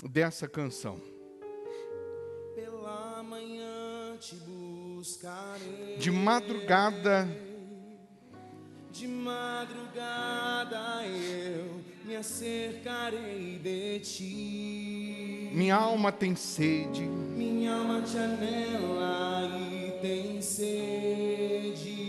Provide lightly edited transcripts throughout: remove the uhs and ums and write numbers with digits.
dessa canção. Pela manhã te buscarei, De madrugada eu me acercarei de ti. minha alma tem sede, Minha alma te anela e tem sede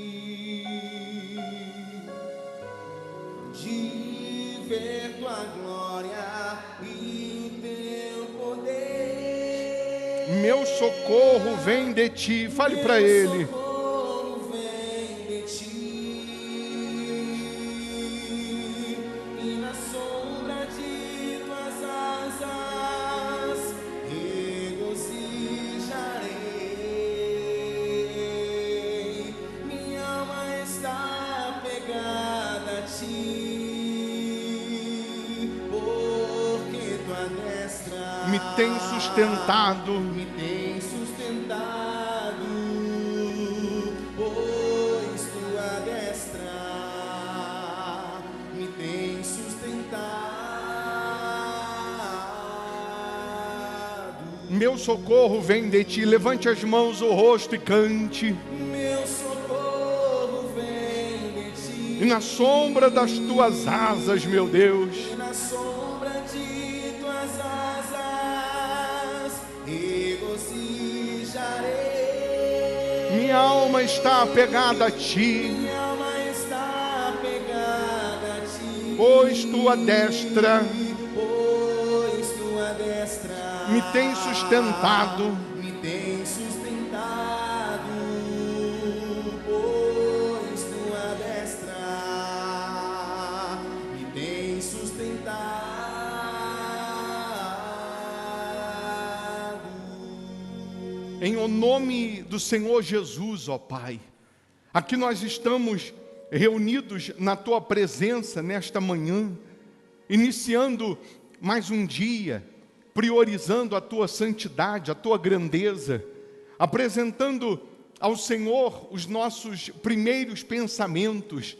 de ver tua glória e teu poder. meu socorro vem de ti. Fale para ele. Socorro vem de ti, e na sombra de tuas asas regozijarei. Minha alma está pegada a ti, porque tua destra Me tem sustentado, me tem sustentado, pois tua destra me tem sustentado. meu socorro vem de ti. Levante as mãos, o rosto e cante. Meu socorro vem de ti, E na sombra das tuas asas, meu Deus, e na sombra de tuas asas regozijarei. minha alma está apegada a ti, Minha alma está pegada a ti, pois tua destra pois tua destra me tem sustentado. me tem sustentado, pois tua destra me tem sustentado. Em o nome do Senhor Jesus, ó Pai, aqui nós estamos reunidos na Tua presença nesta manhã, iniciando mais um dia, priorizando a Tua santidade, a Tua grandeza, apresentando ao Senhor os nossos primeiros pensamentos,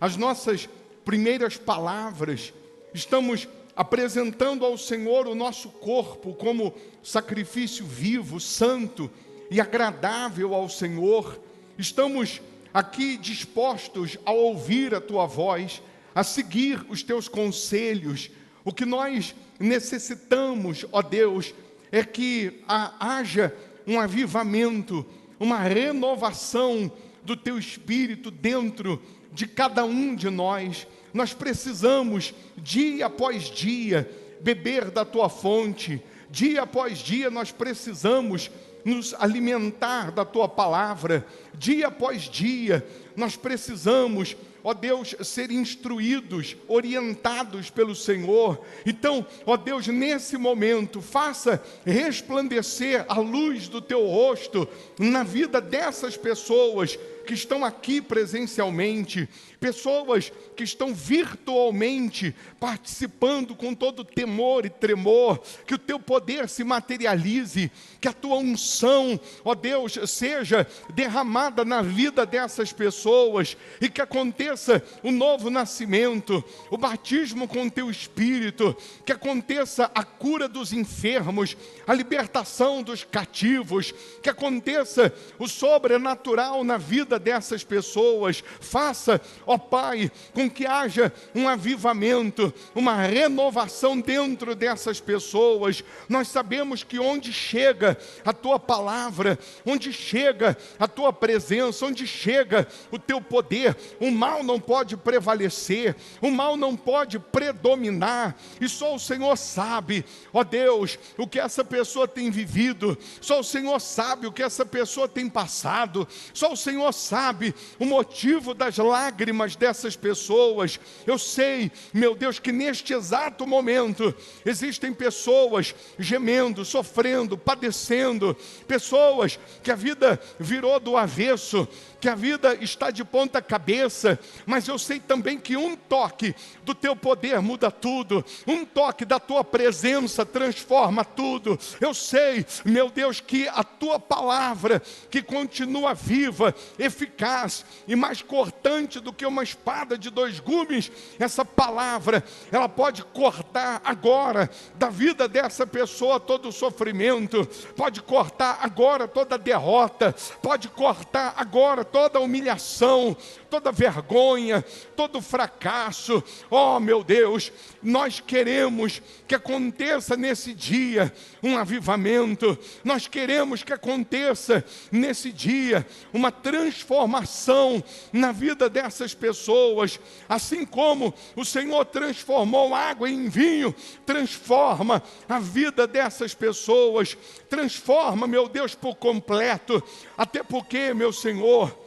as nossas primeiras palavras. Estamos apresentando ao Senhor o nosso corpo como sacrifício vivo, santo e agradável ao Senhor. Estamos aqui dispostos a ouvir a Tua voz, a seguir os Teus conselhos. O que nós necessitamos, ó Deus, é que haja um avivamento, uma renovação do Teu Espírito dentro de cada um de nós. Nós precisamos, dia após dia, beber da Tua fonte. Dia após dia nós precisamos nos alimentar da Tua palavra. Dia após dia nós precisamos, ó Deus, ser instruídos, orientados pelo Senhor. Então, ó Deus, nesse momento, faça resplandecer a luz do Teu rosto na vida dessas pessoas que estão aqui presencialmente, pessoas que estão virtualmente participando com todo temor e tremor, que o Teu poder se materialize, que a Tua unção, ó Deus, seja derramada na vida dessas pessoas e que aconteça o novo nascimento, o batismo com o Teu Espírito, que aconteça a cura dos enfermos, a libertação dos cativos, que aconteça o sobrenatural na vida dessas pessoas. Faça, ó Pai, com que haja um avivamento, uma renovação dentro dessas pessoas. Nós sabemos que onde chega a Tua palavra, onde chega a Tua presença, onde chega o Teu poder, o mal não pode prevalecer, o mal não pode predominar, e só o Senhor sabe, ó Deus, o que essa pessoa tem vivido, só o Senhor sabe o que essa pessoa tem passado, só o Senhor sabe o motivo das lágrimas dessas pessoas. Eu sei, meu Deus, que neste exato momento existem pessoas gemendo, sofrendo, padecendo, pessoas que a vida virou do avesso, que a vida está de ponta cabeça, mas eu sei também que um toque do Teu poder muda tudo, um toque da Tua presença transforma tudo. Eu sei, meu Deus, que a Tua palavra, que continua viva, eficaz e mais cortante do que uma uma espada de dois gumes. Essa palavra, ela pode cortar agora da vida dessa pessoa todo o sofrimento, pode cortar agora toda a derrota, pode cortar agora toda a humilhação, toda a vergonha, todo o fracasso. Oh, meu Deus, nós queremos que aconteça nesse dia um avivamento, nós queremos que aconteça nesse dia uma transformação na vida dessas pessoas, assim como o Senhor transformou água em vinho. Transforma a vida dessas pessoas, transforma, meu Deus, por completo, até porque, meu Senhor,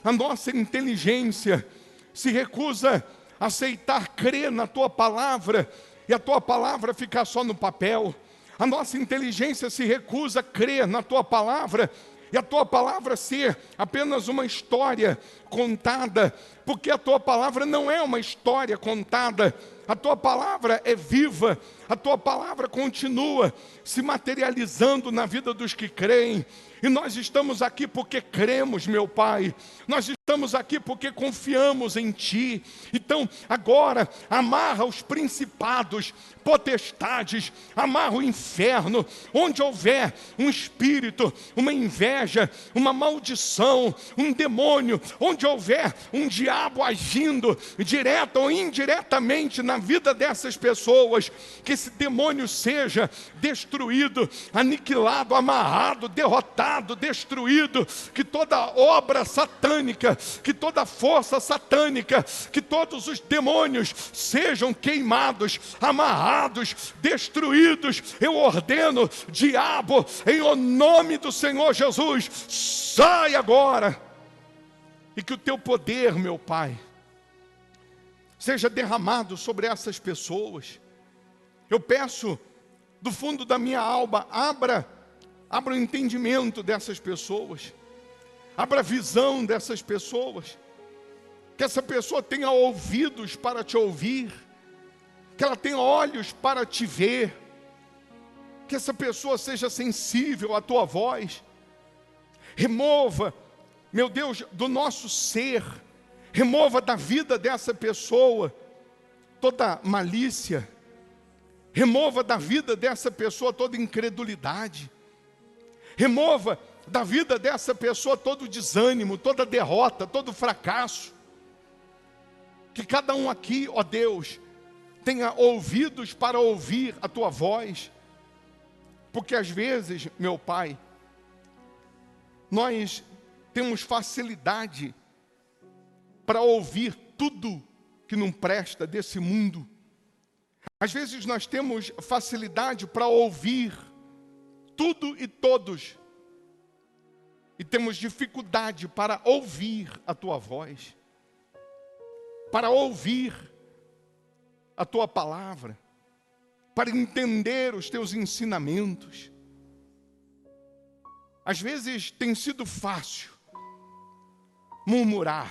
a nossa inteligência se recusa a aceitar, crer na Tua palavra, e a Tua palavra ficar só no papel. A nossa inteligência se recusa a crer na Tua palavra, e a Tua palavra ser apenas uma história contada, porque a Tua palavra não é uma história contada, a Tua palavra é viva, a Tua palavra continua se materializando na vida dos que creem. E nós estamos aqui porque cremos, meu Pai. Nós estamos aqui porque confiamos em Ti. Então, agora, amarra os principados, potestades, amarra o inferno. Onde houver um espírito, uma inveja, uma maldição, um demônio, onde houver um diabo agindo, direta ou indiretamente na vida dessas pessoas, que esse demônio seja destruído, aniquilado, amarrado, derrotado, destruído, que toda obra satânica, que toda força satânica, que todos os demônios sejam queimados, amarrados, destruídos. Eu ordeno, diabo, em o nome do Senhor Jesus, sai agora, e que o Teu poder, meu Pai, seja derramado sobre essas pessoas. Eu peço do fundo da minha alma, abra o entendimento dessas pessoas, abra a visão dessas pessoas, que essa pessoa tenha ouvidos para Te ouvir, que ela tenha olhos para Te ver, que essa pessoa seja sensível à Tua voz. Remova, meu Deus, do nosso ser, remova da vida dessa pessoa toda malícia, remova da vida dessa pessoa toda incredulidade, remova da vida dessa pessoa todo desânimo, toda derrota, todo fracasso. Que cada um aqui, ó Deus, tenha ouvidos para ouvir a Tua voz, porque às vezes, meu Pai, nós temos facilidade para ouvir tudo que não presta desse mundo. Às vezes nós temos facilidade para ouvir tudo e todos, e temos dificuldade para ouvir a Tua voz, para ouvir a Tua palavra, para entender os Teus ensinamentos. Às vezes tem sido fácil murmurar,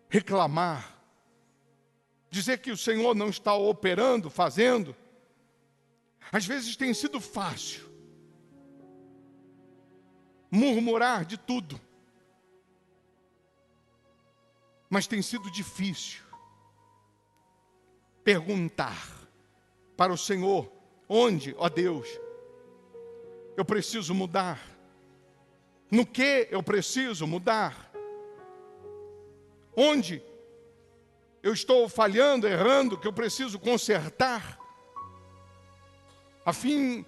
reclamar, dizer que o Senhor não está operando, fazendo. Às vezes tem sido fácil murmurar de tudo, mas tem sido difícil perguntar para o Senhor: onde, ó Deus, eu preciso mudar? No que eu preciso mudar? Onde eu estou falhando, errando, que eu preciso consertar, a fim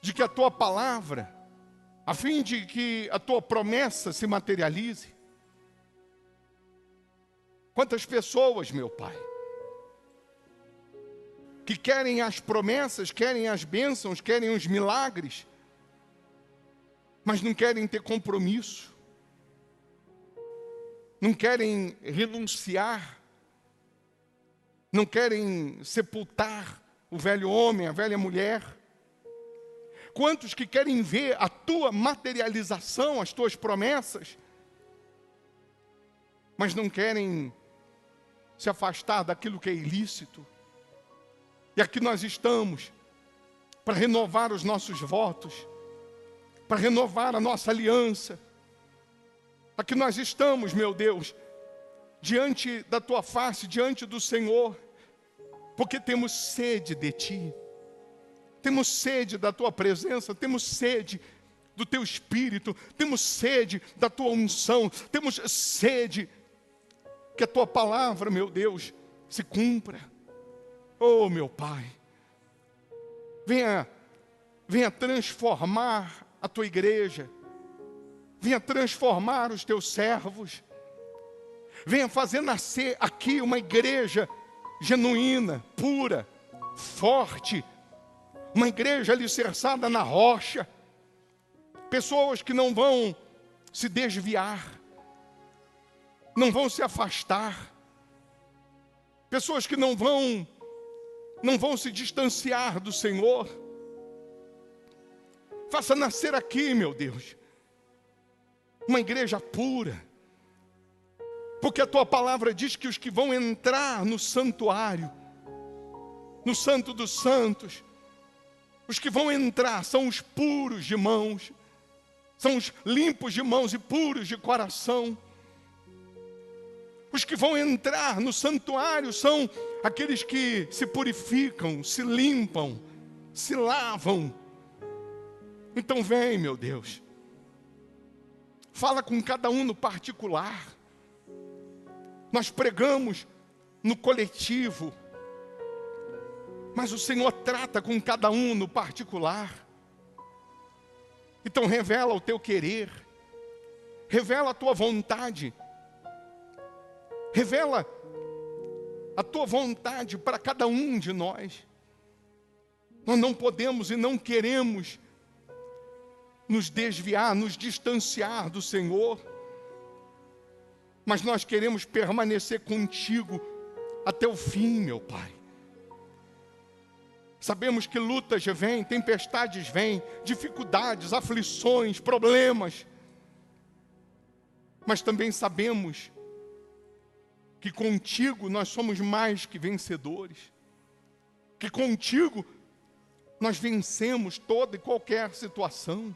de que a Tua palavra, a fim de que a Tua promessa se materialize? Quantas pessoas, meu Pai, que querem as promessas, querem as bênçãos, querem os milagres, mas não querem ter compromisso, não querem renunciar, não querem sepultar o velho homem, a velha mulher. Quantos que querem ver a Tua materialização, as Tuas promessas, mas não querem se afastar daquilo que é ilícito? E aqui nós estamos para renovar os nossos votos, para renovar a nossa aliança. Aqui nós estamos, meu Deus, diante da tua face, diante do Senhor, porque temos sede de ti, temos sede da tua presença, temos sede do teu Espírito, temos sede da tua unção, temos sede que a tua palavra, meu Deus, se cumpra. Oh, meu Pai, venha transformar a tua igreja, venha transformar os teus servos, venha fazer nascer aqui uma igreja genuína, pura, forte, uma igreja alicerçada na rocha, pessoas que não vão se desviar, não vão se afastar, pessoas que não vão se distanciar do Senhor. Faça nascer aqui, meu Deus, uma igreja pura, porque a tua palavra diz que os que vão entrar no santuário, no Santo dos Santos, os que vão entrar são os puros de mãos, são os limpos de mãos e puros de coração. Os que vão entrar no santuário são aqueles que se purificam, se limpam, se lavam. Então vem, meu Deus, fala com cada um no particular. Nós pregamos no coletivo, mas o Senhor trata com cada um no particular. Então revela o teu querer, revela a tua vontade, revela a tua vontade para cada um de nós. Nós não podemos e não queremos nos desviar, nos distanciar do Senhor, mas nós queremos permanecer contigo até o fim, meu Pai. Sabemos que lutas vêm, tempestades vêm, dificuldades, aflições, problemas, mas também sabemos que contigo nós somos mais que vencedores, que contigo nós vencemos toda e qualquer situação.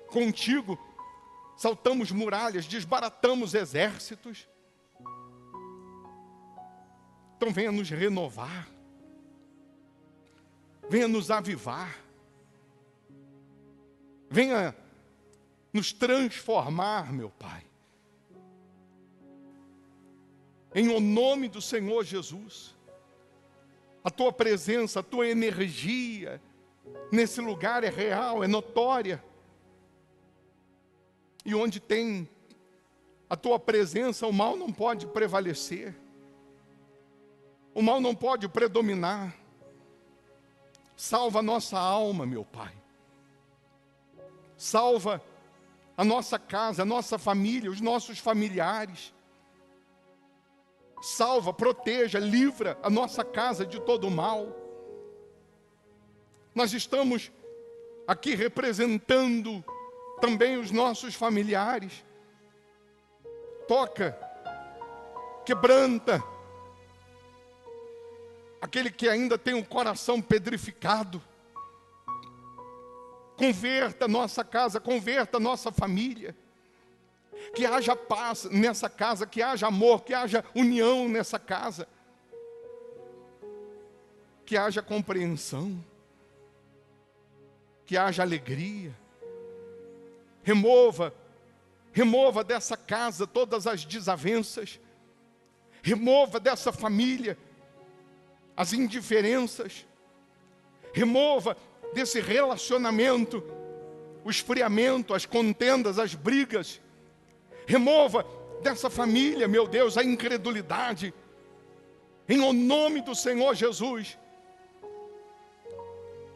Contigo saltamos muralhas, desbaratamos exércitos. Então venha nos renovar, venha nos avivar, venha nos transformar, meu Pai. Em o nome do Senhor Jesus, a tua presença, a tua energia nesse lugar é real, é notória. E onde tem a tua presença, o mal não pode prevalecer. O mal não pode predominar. Salva a nossa alma, meu Pai. Salva a nossa casa, a nossa família, os nossos familiares. Salva, proteja, livra a nossa casa de todo o mal. Nós estamos aqui representando também os nossos familiares. Toca, quebranta aquele que ainda tem o coração pedrificado. Converta a nossa casa, converta a nossa família. Que haja paz nessa casa, que haja amor, que haja união nessa casa. Que haja compreensão. Que haja alegria. Remova dessa casa todas as desavenças. Remova dessa família as indiferenças. Remova desse relacionamento o esfriamento, as contendas, as brigas. Remova dessa família, meu Deus, a incredulidade. Em o nome do Senhor Jesus.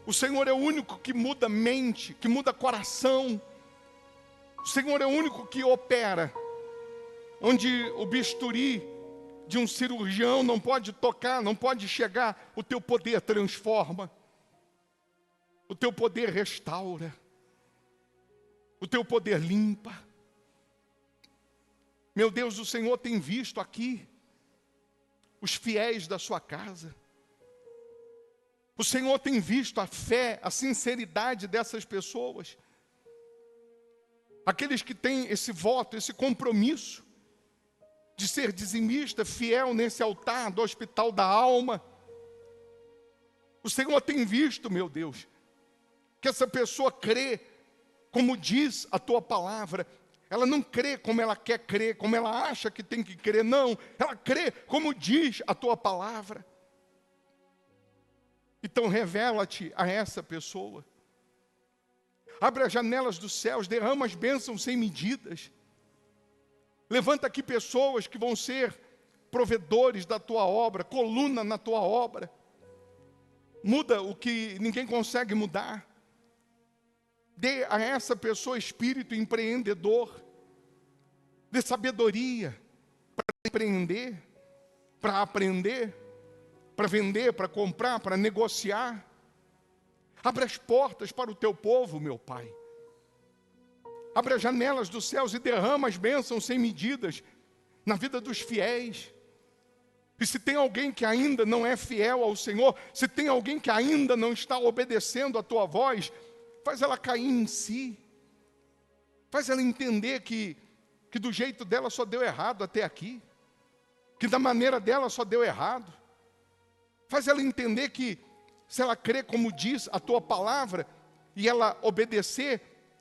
O Senhor é o único que muda mente, que muda coração. O Senhor é o único que opera, onde o bisturi de um cirurgião não pode tocar, não pode chegar, o teu poder transforma, o teu poder restaura, o teu poder limpa. Meu Deus, o Senhor tem visto aqui os fiéis da sua casa. O Senhor tem visto a fé, a sinceridade dessas pessoas. Aqueles que têm esse voto, esse compromisso de ser dizimista, fiel nesse altar do hospital da alma. O Senhor tem visto, meu Deus, que essa pessoa crê como diz a tua palavra. Ela não crê como ela quer crer, como ela acha que tem que crer, não. Ela crê como diz a tua palavra. Então revela-te a essa pessoa. Abre as janelas dos céus, derrama as bênçãos sem medidas. Levanta aqui pessoas que vão ser provedores da tua obra, coluna na tua obra. Muda o que ninguém consegue mudar. Dê a essa pessoa espírito empreendedor. Dê sabedoria para empreender, para aprender, para vender, para comprar, para negociar. Abre as portas para o teu povo, meu Pai. Abre as janelas dos céus e derrama as bênçãos sem medidas na vida dos fiéis. E se tem alguém que ainda não é fiel ao Senhor, se tem alguém que ainda não está obedecendo a tua voz, faz ela cair em si. Faz ela entender que do jeito dela só deu errado até aqui. Que da maneira dela só deu errado. Faz ela entender que se ela crer como diz a tua palavra e ela obedecer,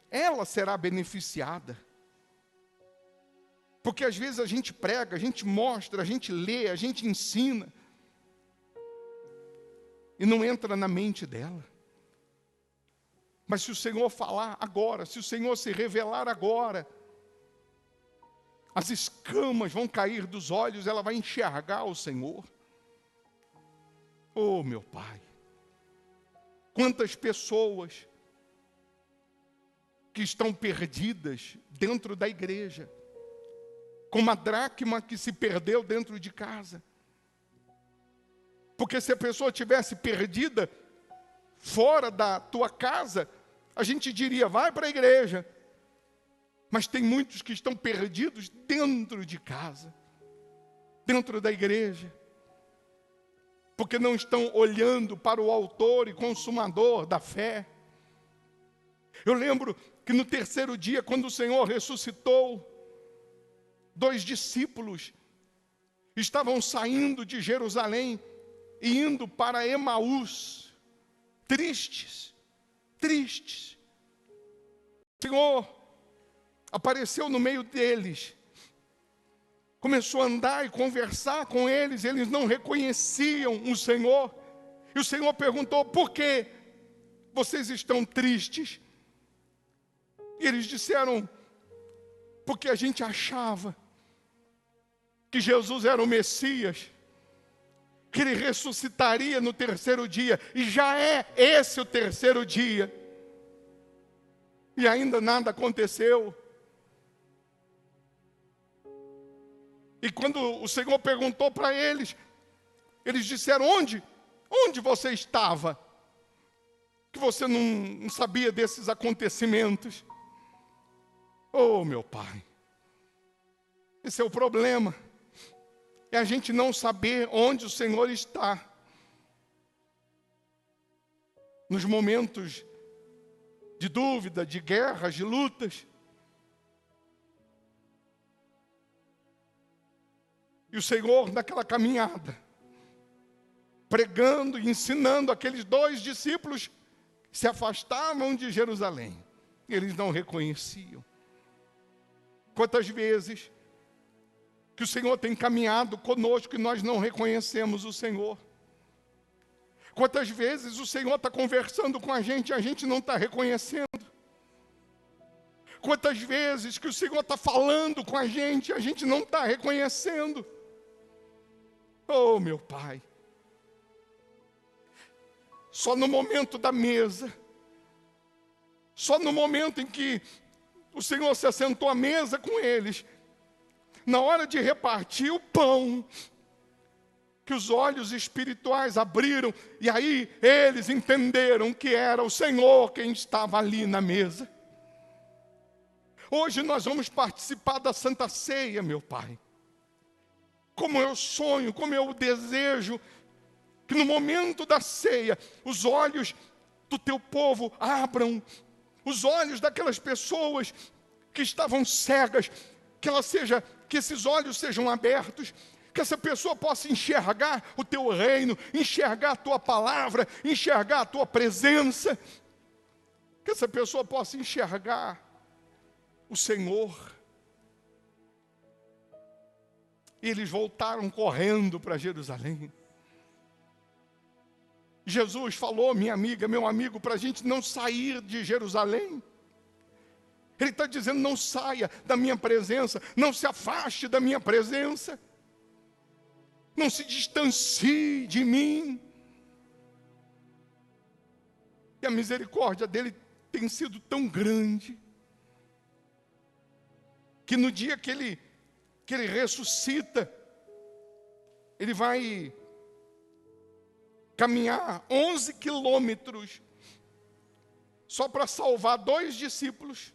ela será beneficiada. Porque às vezes a gente prega, a gente mostra, a gente lê, a gente ensina e não entra na mente dela. Mas se o Senhor falar agora, se o Senhor se revelar agora, as escamas vão cair dos olhos, ela vai enxergar o Senhor. Oh, meu Pai, quantas pessoas que estão perdidas dentro da igreja, como a dracma que se perdeu dentro de casa. Porque se a pessoa tivesse perdida fora da tua casa, a gente diria, vai para a igreja. Mas tem muitos que estão perdidos dentro de casa, dentro da igreja, porque não estão olhando para o autor e consumador da fé. Eu lembro que no terceiro dia, quando o Senhor ressuscitou, 2 discípulos estavam saindo de Jerusalém e indo para Emaús, tristes. O Senhor apareceu no meio deles, começou a andar e conversar com eles, eles não reconheciam o Senhor, e o Senhor perguntou, por que vocês estão tristes? E eles disseram, porque a gente achava que Jesus era o Messias, que Ele ressuscitaria no terceiro dia, e já é esse o terceiro dia, e ainda nada aconteceu. E quando o Senhor perguntou para eles, eles disseram, onde você estava? Que você não sabia desses acontecimentos. Oh, meu Pai, esse é o problema. É a gente não saber onde o Senhor está. Nos momentos de dúvida, de guerras, de lutas. E o Senhor, naquela caminhada, pregando e ensinando aqueles 2 discípulos, se afastavam de Jerusalém. Eles não reconheciam. Quantas vezes que o Senhor tem caminhado conosco e nós não reconhecemos o Senhor. Quantas vezes o Senhor está conversando com a gente e a gente não está reconhecendo. Quantas vezes que o Senhor está falando com a gente e a gente não está reconhecendo. Oh, meu Pai. Só no momento da mesa, só no momento em que o Senhor se assentou à mesa com eles, na hora de repartir o pão, que os olhos espirituais abriram, e aí eles entenderam que era o Senhor quem estava ali na mesa. Hoje nós vamos participar da Santa Ceia, meu Pai. Como eu sonho, como eu desejo, que no momento da ceia, os olhos do teu povo abram, os olhos daquelas pessoas que estavam cegas, que ela seja que esses olhos sejam abertos, que essa pessoa possa enxergar o teu reino, enxergar a tua palavra, enxergar a tua presença, que essa pessoa possa enxergar o Senhor. E eles voltaram correndo para Jerusalém. Jesus falou, minha amiga, meu amigo, para a gente não sair de Jerusalém. Ele está dizendo, não saia da minha presença, não se afaste da minha presença, não se distancie de mim. E a misericórdia dele tem sido tão grande, que no dia que ele ressuscita, ele vai caminhar 11 quilômetros, só para salvar 2 discípulos,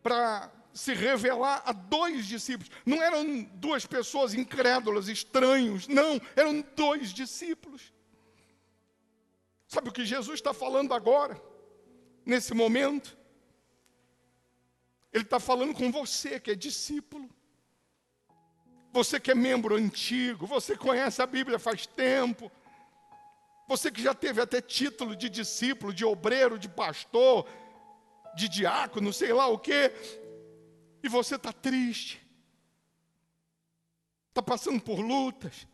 para se revelar a 2 discípulos. Não eram 2 pessoas incrédulas, estranhos, não, eram 2 discípulos. Sabe o que Jesus está falando agora, nesse momento? Ele está falando com você que é discípulo, você que é membro antigo, você conhece a Bíblia faz tempo, você que já teve até título de discípulo, de obreiro, de pastor, de diácono, sei lá o quê, e você está triste, está passando por lutas,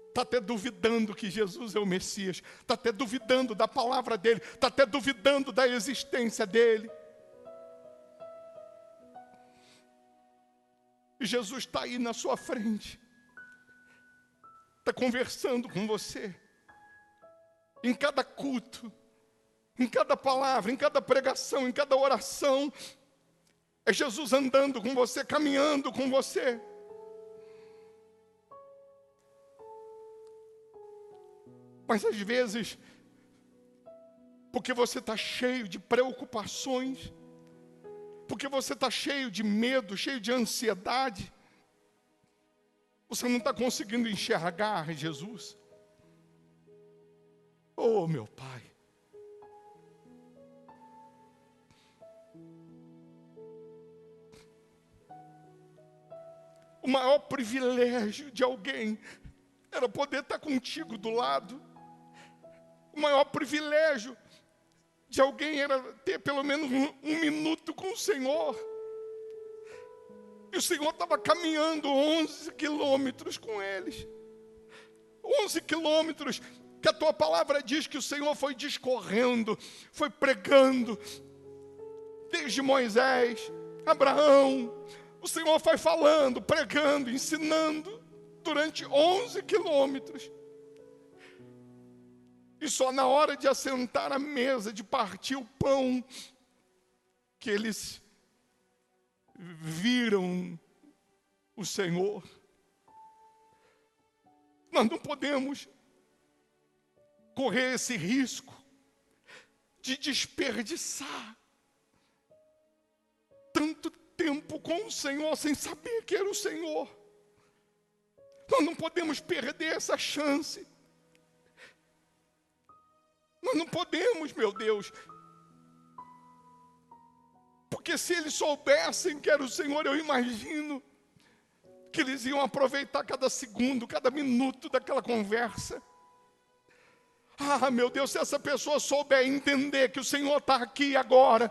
está até duvidando que Jesus é o Messias, está até duvidando da palavra dele, está até duvidando da existência dele. E Jesus está aí na sua frente, está conversando com você, em cada culto, em cada palavra, em cada pregação, em cada oração, é Jesus andando com você, caminhando com você. Mas às vezes, porque você está cheio de preocupações, porque você está cheio de medo, cheio de ansiedade, você não está conseguindo enxergar Jesus. Oh, meu Pai, o maior privilégio de alguém era poder estar contigo do lado. O maior privilégio de alguém era ter pelo menos um minuto com o Senhor. E o Senhor estava caminhando 11 quilômetros com eles. 11 quilômetros, que a tua palavra diz que o Senhor foi discorrendo, foi pregando. Desde Moisés, Abraão, o Senhor foi falando, pregando, ensinando, durante 11 quilômetros. E só na hora de assentar à mesa, de partir o pão, que eles viram o Senhor. Nós não podemos correr esse risco de desperdiçar tanto tempo com o Senhor sem saber que era o Senhor. Nós não podemos perder essa chance. Nós não podemos, meu Deus. Porque se eles soubessem que era o Senhor, eu imagino que eles iam aproveitar cada segundo, cada minuto daquela conversa. Ah, meu Deus, se essa pessoa souber entender que o Senhor está aqui agora,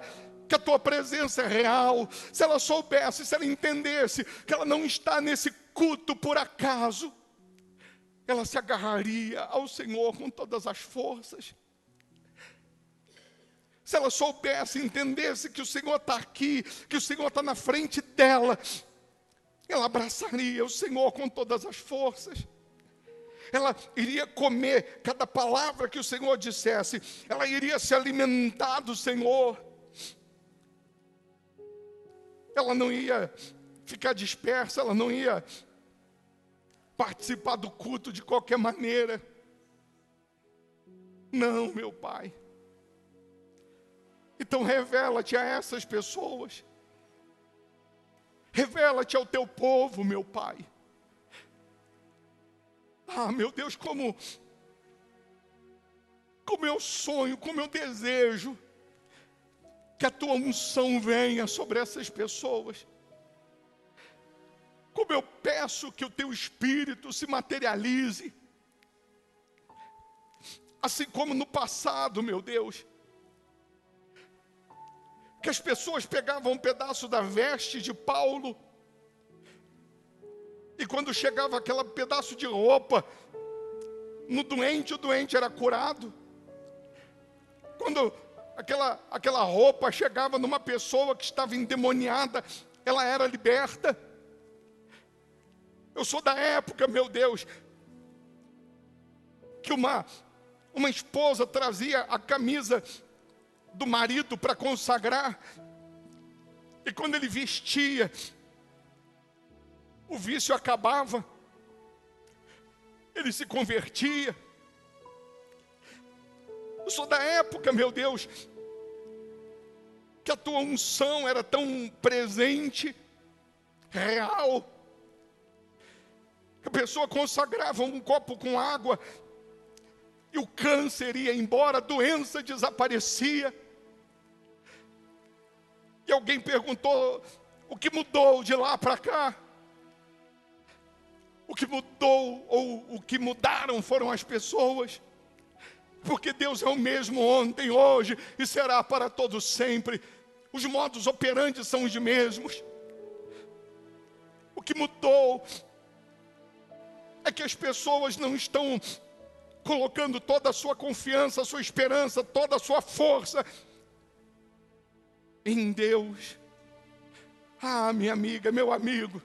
que a tua presença é real, se ela soubesse, se ela entendesse que ela não está nesse culto por acaso, ela se agarraria ao Senhor com todas as forças. Se ela soubesse, entendesse que o Senhor está aqui, que o Senhor está na frente dela, ela abraçaria o Senhor com todas as forças. Ela iria comer cada palavra que o Senhor dissesse, ela iria se alimentar do Senhor. Ela não ia ficar dispersa, ela não ia participar do culto de qualquer maneira. Não, meu Pai. Então revela-te a essas pessoas. Revela-te ao teu povo, meu Pai. Ah, meu Deus, como eu sonho, como eu desejo Que a tua unção venha sobre essas pessoas. Como eu peço que o teu Espírito se materialize. Assim como no passado, meu Deus. Que as pessoas pegavam um pedaço da veste de Paulo. E quando chegava aquele pedaço de roupa no doente, o doente era curado. Quando aquela roupa chegava numa pessoa que estava endemoniada, ela era liberta. Eu sou da época, meu Deus, que uma esposa trazia a camisa do marido para consagrar, e quando ele vestia, o vício acabava, ele se convertia. Eu sou da época, meu Deus, que a tua unção era tão presente, real. A pessoa consagrava um copo com água e o câncer ia embora, a doença desaparecia. E alguém perguntou: o que mudou de lá para cá? O que mudou, ou o que mudaram foram as pessoas. Porque Deus é o mesmo ontem, hoje e será para todos sempre. Os modos operantes são os mesmos. O que mudou é que as pessoas não estão colocando toda a sua confiança, a sua esperança, toda a sua força em Deus. Ah, minha amiga, meu amigo,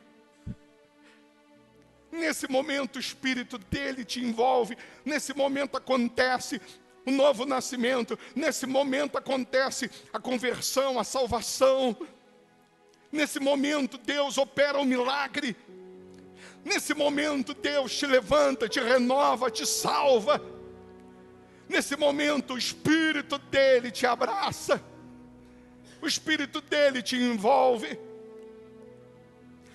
nesse momento o Espírito dele te envolve, nesse momento acontece o novo nascimento, nesse momento acontece a conversão, a salvação, nesse momento Deus opera o milagre, nesse momento Deus te levanta, te renova, te salva, nesse momento o Espírito dele te abraça, o Espírito dele te envolve.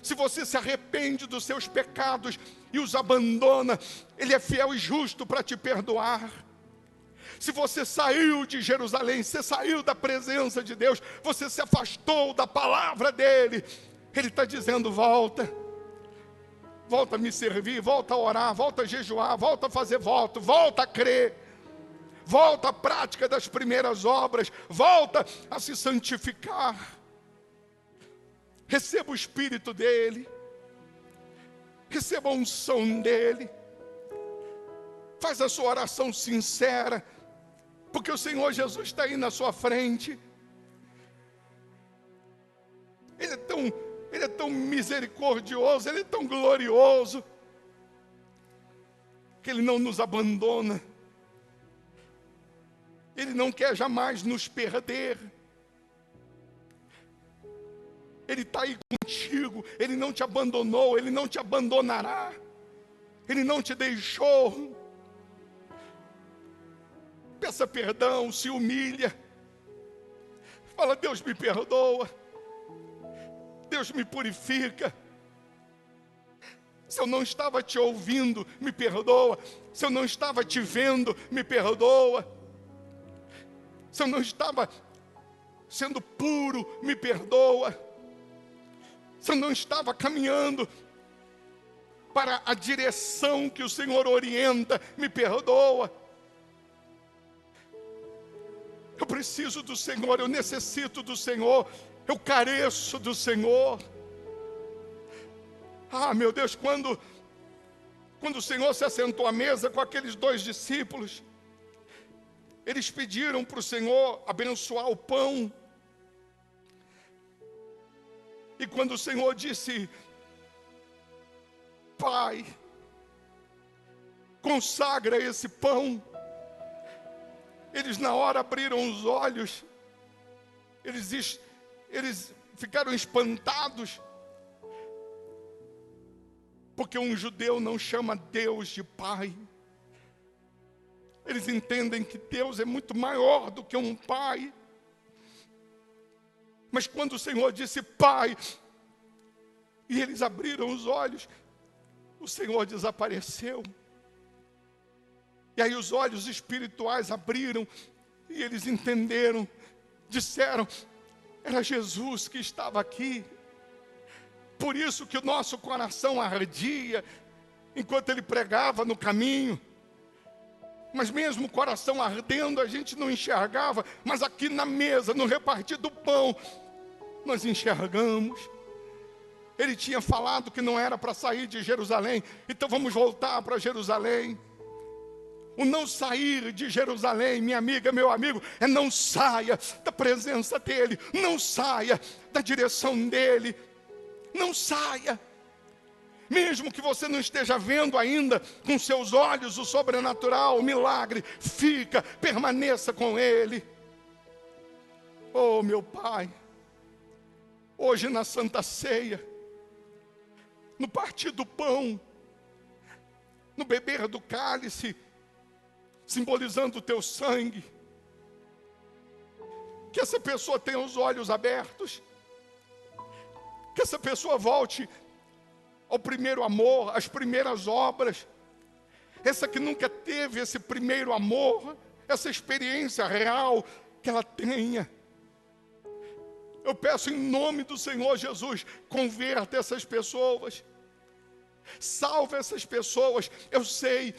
Se você se arrepende dos seus pecados e os abandona, Ele é fiel e justo para te perdoar. Se você saiu de Jerusalém, você saiu da presença de Deus, você se afastou da palavra dEle, Ele está dizendo: volta. Volta a me servir, volta a orar, volta a jejuar, volta a fazer voto, volta a crer. Volta à prática das primeiras obras, volta a se santificar. Receba o Espírito dele, receba a unção dele, faz a sua oração sincera, porque o Senhor Jesus está aí na sua frente. Ele é tão misericordioso, Ele é tão glorioso, que Ele não nos abandona, Ele não quer jamais nos perder. Ele está aí contigo, Ele não te abandonou, Ele não te abandonará, Ele não te deixou. Peça perdão, se humilha, fala: Deus me perdoa, Deus me purifica. Se eu não estava te ouvindo, me perdoa. Se eu não estava te vendo, me perdoa. Se eu não estava sendo puro, me perdoa. Se eu não estava caminhando para a direção que o Senhor orienta, me perdoa. Eu preciso do Senhor, eu necessito do Senhor, eu careço do Senhor. Ah, meu Deus, quando o Senhor se assentou à mesa com aqueles 2 discípulos, eles pediram para o Senhor abençoar o pão. E quando o Senhor disse: Pai, consagra esse pão, eles na hora abriram os olhos, eles ficaram espantados, porque um judeu não chama Deus de Pai. Eles entendem que Deus é muito maior do que um pai. Mas quando o Senhor disse Pai, e eles abriram os olhos, o Senhor desapareceu. E aí os olhos espirituais abriram, e eles entenderam disseram: era Jesus que estava aqui. Por isso que o nosso coração ardia enquanto ele pregava no caminho. Mas mesmo o coração ardendo, a gente não enxergava. Mas aqui na mesa, no repartir do pão, nós enxergamos. Ele tinha falado que não era para sair de Jerusalém, então vamos voltar para Jerusalém. O não sair de Jerusalém, minha amiga, meu amigo, é não saia da presença dEle, não saia da direção dEle, não saia. Mesmo que você não esteja vendo ainda com seus olhos o sobrenatural, o milagre, fica, permaneça com Ele. Oh, meu Pai, hoje na Santa Ceia, no partir do pão, no beber do cálice, simbolizando o teu sangue, que essa pessoa tenha os olhos abertos, que essa pessoa volte ao primeiro amor, às primeiras obras. Essa que nunca teve esse primeiro amor, essa experiência real, que ela tenha. Eu peço em nome do Senhor Jesus, converta essas pessoas, salve essas pessoas. Eu sei,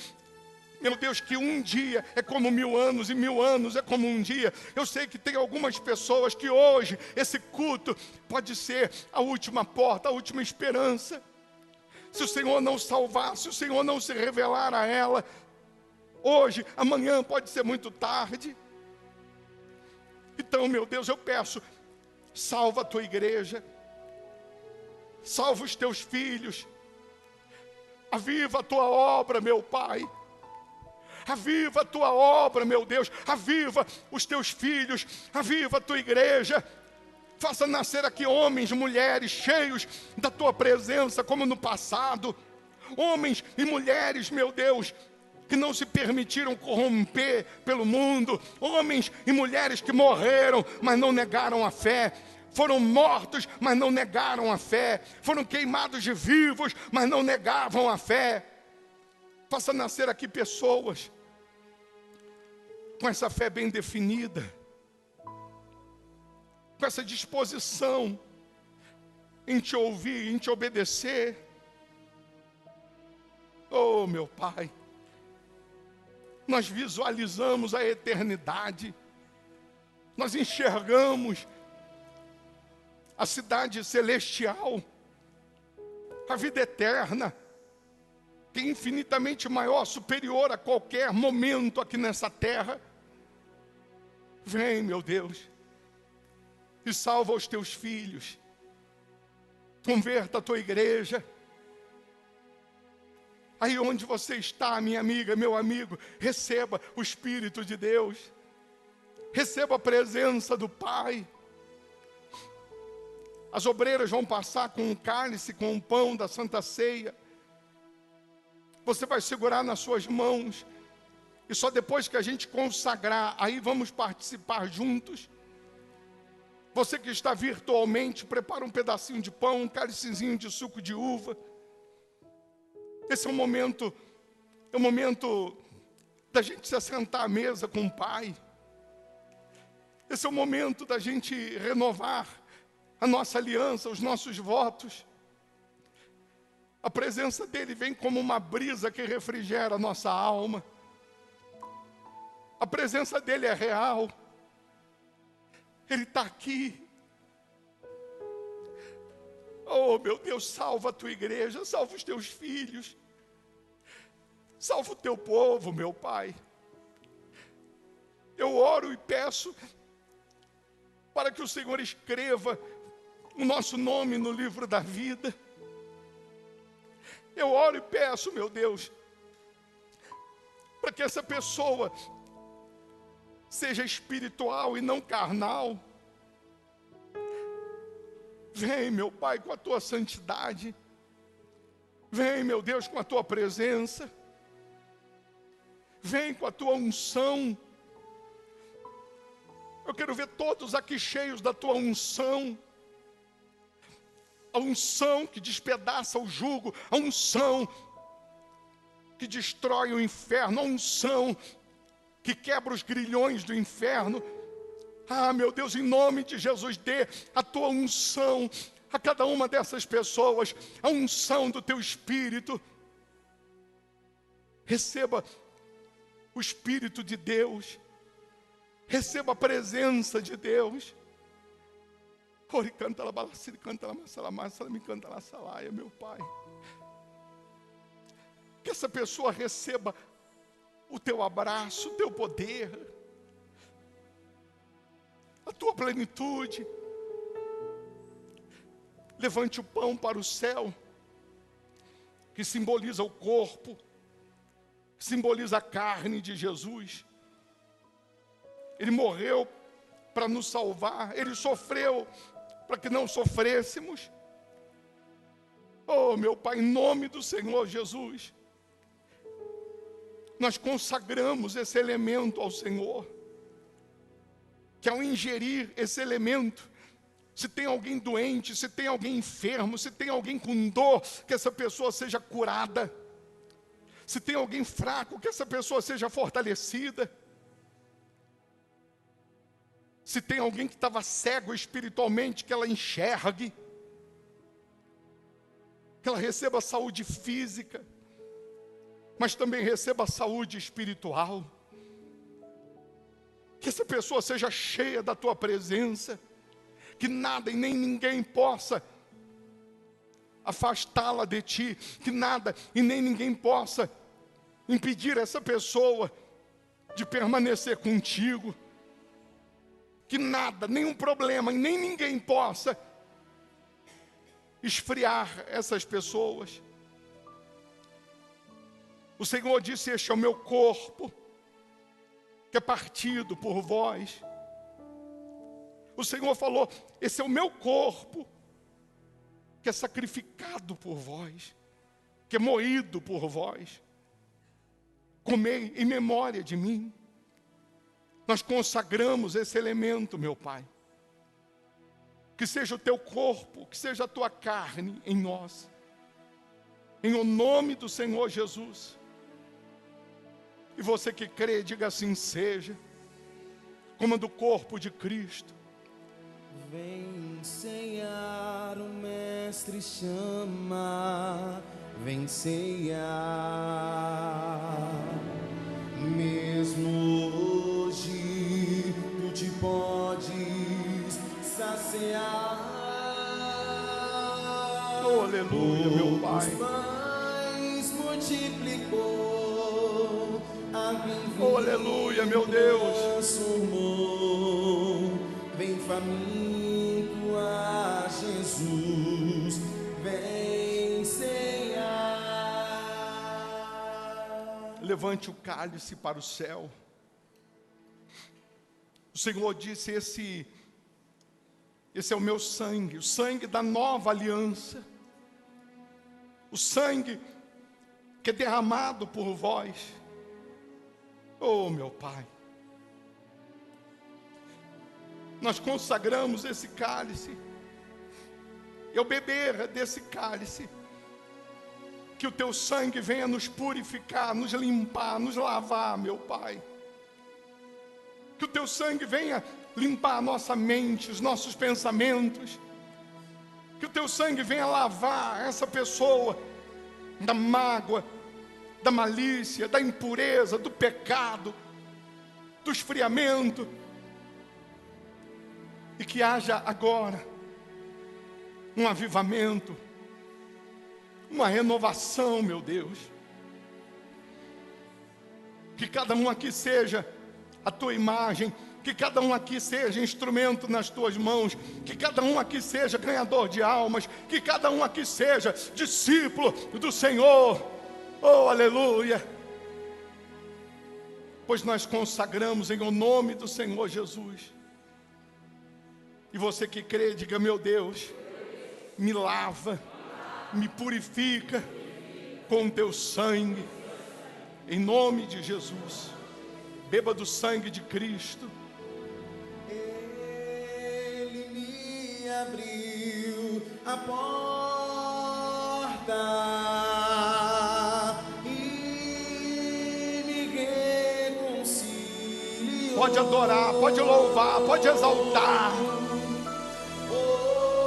meu Deus, que um dia é como 1000 anos, e 1000 anos é como um dia. Eu sei que tem algumas pessoas que hoje, esse culto pode ser a última porta, a última esperança. Se o Senhor não salvar, se o Senhor não se revelar a ela, hoje, amanhã pode ser muito tarde. Então, meu Deus, eu peço, salva a tua igreja, salva os teus filhos, aviva a tua obra, meu Pai, aviva a tua obra, meu Deus, aviva os teus filhos, aviva a tua igreja. Faça nascer aqui homens, mulheres, cheios da tua presença, como no passado. Homens e mulheres, meu Deus, que não se permitiram corromper pelo mundo. Homens e mulheres que morreram, mas não negaram a fé. Foram mortos, mas não negaram a fé. Foram queimados de vivos, mas não negavam a fé. Faça nascer aqui pessoas com essa fé bem definida, com essa disposição em te ouvir, em te obedecer. Oh, meu Pai, nós visualizamos a eternidade, nós enxergamos a cidade celestial, a vida eterna, que é infinitamente maior, superior a qualquer momento aqui nessa terra. Vem, meu Deus, e salva os teus filhos, converta a tua igreja. Aí onde você está, minha amiga, meu amigo, receba o Espírito de Deus, receba a presença do Pai. As obreiras vão passar com um cálice, com um pão da Santa Ceia. Você vai segurar nas suas mãos, e só depois que a gente consagrar, aí vamos participar juntos. Você que está virtualmente, prepara um pedacinho de pão, um cálicezinho de suco de uva. Esse é o momento da gente se assentar à mesa com o Pai. Esse é o momento da gente renovar a nossa aliança, os nossos votos. A presença dEle vem como uma brisa que refrigera a nossa alma. A presença dEle é real. Ele está aqui. Oh, meu Deus, salva a tua igreja, salva os teus filhos. Salva o teu povo, meu Pai. Eu oro e peço para que o Senhor escreva o nosso nome no livro da vida. Eu oro e peço, meu Deus, para que essa pessoa seja espiritual e não carnal. Vem, meu Pai, com a tua santidade. Vem, meu Deus, com a tua presença. Vem com a tua unção. Eu quero ver todos aqui cheios da tua unção. A unção que despedaça o jugo, a unção que destrói o inferno, a unção que quebra os grilhões do inferno, Ah, meu Deus, em nome de Jesus, dê a tua unção a cada uma dessas pessoas, a unção do teu Espírito. Receba o Espírito de Deus, receba a presença de Deus. Ore, canta lá, balaciri, canta lá, massalamassa, me canta lá, salaia, meu Pai. Que essa pessoa receba o teu abraço, o teu poder, a tua plenitude. Levante o pão para o céu, que simboliza o corpo, simboliza a carne de Jesus. Ele morreu para nos salvar, Ele sofreu para que não sofrêssemos. Oh, meu Pai, em nome do Senhor Jesus, nós consagramos esse elemento ao Senhor, que ao ingerir esse elemento, se tem alguém doente, se tem alguém enfermo, se tem alguém com dor, que essa pessoa seja curada. Se tem alguém fraco, que essa pessoa seja fortalecida. Se tem alguém que estava cego espiritualmente, que ela enxergue. Que ela receba saúde física, mas também receba saúde espiritual. Que essa pessoa seja cheia da tua presença. Que nada e nem ninguém possa afastá-la de ti. Que nada e nem ninguém possa impedir essa pessoa de permanecer contigo. Que nada, nenhum problema e nem ninguém possa esfriar essas pessoas. O Senhor disse: este é o meu corpo, que é partido por vós. O Senhor falou: esse é o meu corpo, que é sacrificado por vós, que é moído por vós. Comei em memória de mim. Nós consagramos esse elemento, meu Pai. Que seja o teu corpo, que seja a tua carne em nós. Em o nome do Senhor Jesus. E você que crê, diga assim: seja. Como do corpo de Cristo. Vem ceiar, o Mestre chama. Vem ceiar. Mesmo hoje tu te podes saciar. Oh, aleluia, meu Pai. Os pães multiplicou, água em vinho Oh, aleluia, meu Deus. transformou. Vem faminto a Jesus, vem ceiar. Levante o cálice para o céu. O Senhor disse: esse é o meu sangue, o sangue da nova aliança. O sangue que é derramado por vós. Oh, meu Pai. Nós consagramos esse cálice. E ao beber desse cálice, que o teu sangue venha nos purificar, nos limpar, nos lavar, meu Pai. Que o teu sangue venha limpar a nossa mente, os nossos pensamentos. Que o teu sangue venha lavar essa pessoa da mágoa, da malícia, da impureza, do pecado, do esfriamento. E que haja agora um avivamento, uma renovação, meu Deus. Que cada um aqui seja a tua imagem, que cada um aqui seja instrumento nas tuas mãos, que cada um aqui seja ganhador de almas, que cada um aqui seja discípulo do Senhor. Oh, aleluia! Pois nós consagramos em o nome do Senhor Jesus. E você que crê, diga: meu Deus, me lava, me purifica com o teu sangue, em nome de Jesus. Beba do sangue de Cristo. Ele me abriu a porta e me reconciliou. Pode adorar, pode louvar, pode exaltar.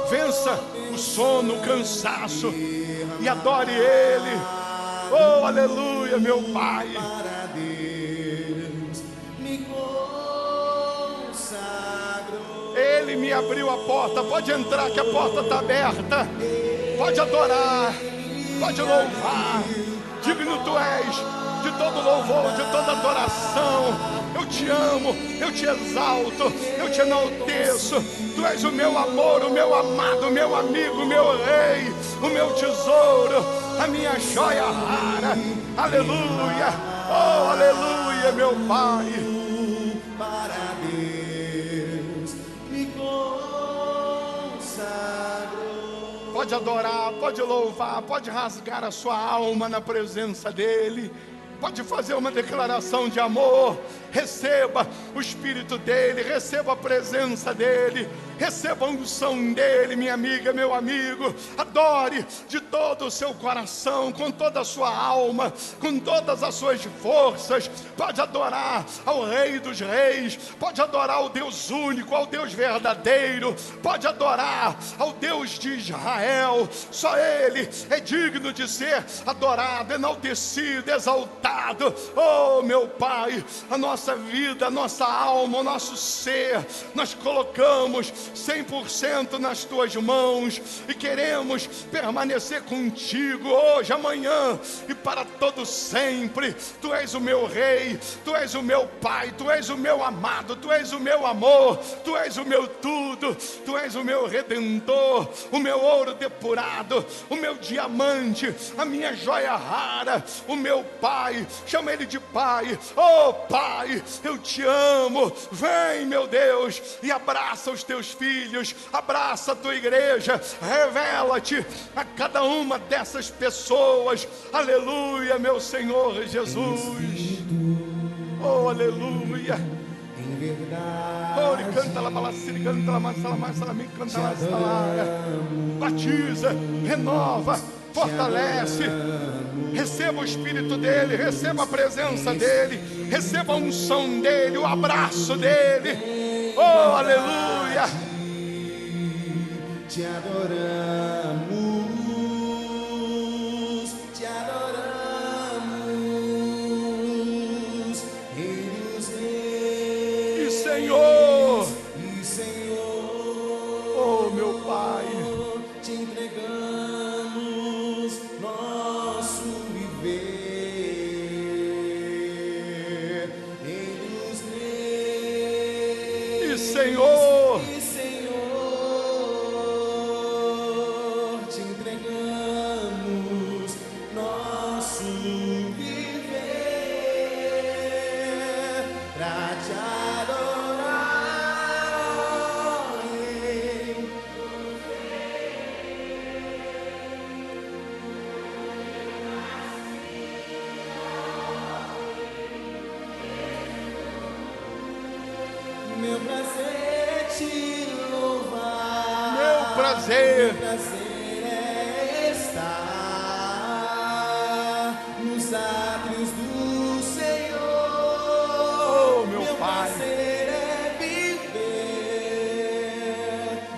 Vença o sono, o cansaço e adore Ele. Oh, aleluia, meu Pai. Para Deus me consagro. Ele me abriu a porta. Pode entrar que a porta está aberta. Pode adorar, pode louvar. Digno tu és de todo louvor, de toda adoração. Eu te amo, eu te exalto, eu te enalteço. Tu és o meu amor, o meu amado, o meu amigo, o meu rei, o meu tesouro, a minha joia rara. Aleluia, oh aleluia, meu Pai. Para Deus me consagro. Pode adorar, pode louvar, pode rasgar a sua alma na presença dEle. Pode fazer uma declaração de amor. Receba o Espírito dEle, receba a presença dEle, receba a unção dEle, minha amiga, meu amigo. Adore de todo o seu coração, com toda a sua alma, com todas as suas forças. Pode adorar ao Rei dos Reis, pode adorar ao Deus único, ao Deus verdadeiro, pode adorar ao Deus de Israel. Só Ele é digno de ser adorado, enaltecido, exaltado. Oh, meu Pai, a nossa vida, a nossa alma, o nosso ser, nós colocamos 100% nas Tuas mãos e queremos permanecer contigo hoje, amanhã e para todo sempre. Tu és o meu Rei, Tu és o meu Pai, Tu és o meu amado, Tu és o meu amor, Tu és o meu tudo, Tu és o meu Redentor, o meu ouro depurado, o meu diamante, a minha joia rara, o meu Pai. Chama Ele de Pai. Oh Pai, eu te amo. Vem, meu Deus, e abraça os teus filhos, abraça a tua igreja, revela-te a cada uma dessas pessoas. Aleluia, meu Senhor Jesus. Oh, aleluia. Em verdade, Oh, canta la balacira, canta la maçala, canta la salara. Batiza, renova, fortalece. Receba o Espírito dEle, receba a presença dEle, receba a unção dEle, o abraço dEle. Oh, aleluia. te adoramos, te adoramos, Rei dos Reis E Senhor, e Senhor. oh meu Pai, Te entregamos nosso viver, Rei dos Reis e Senhor, e Senhor. Te entregamos nosso viver pra te adorar, Rei. Meu prazer é te louvar. meu prazer. Meu prazer é estar nos átrios do Senhor. Oh, meu Pai. prazer é viver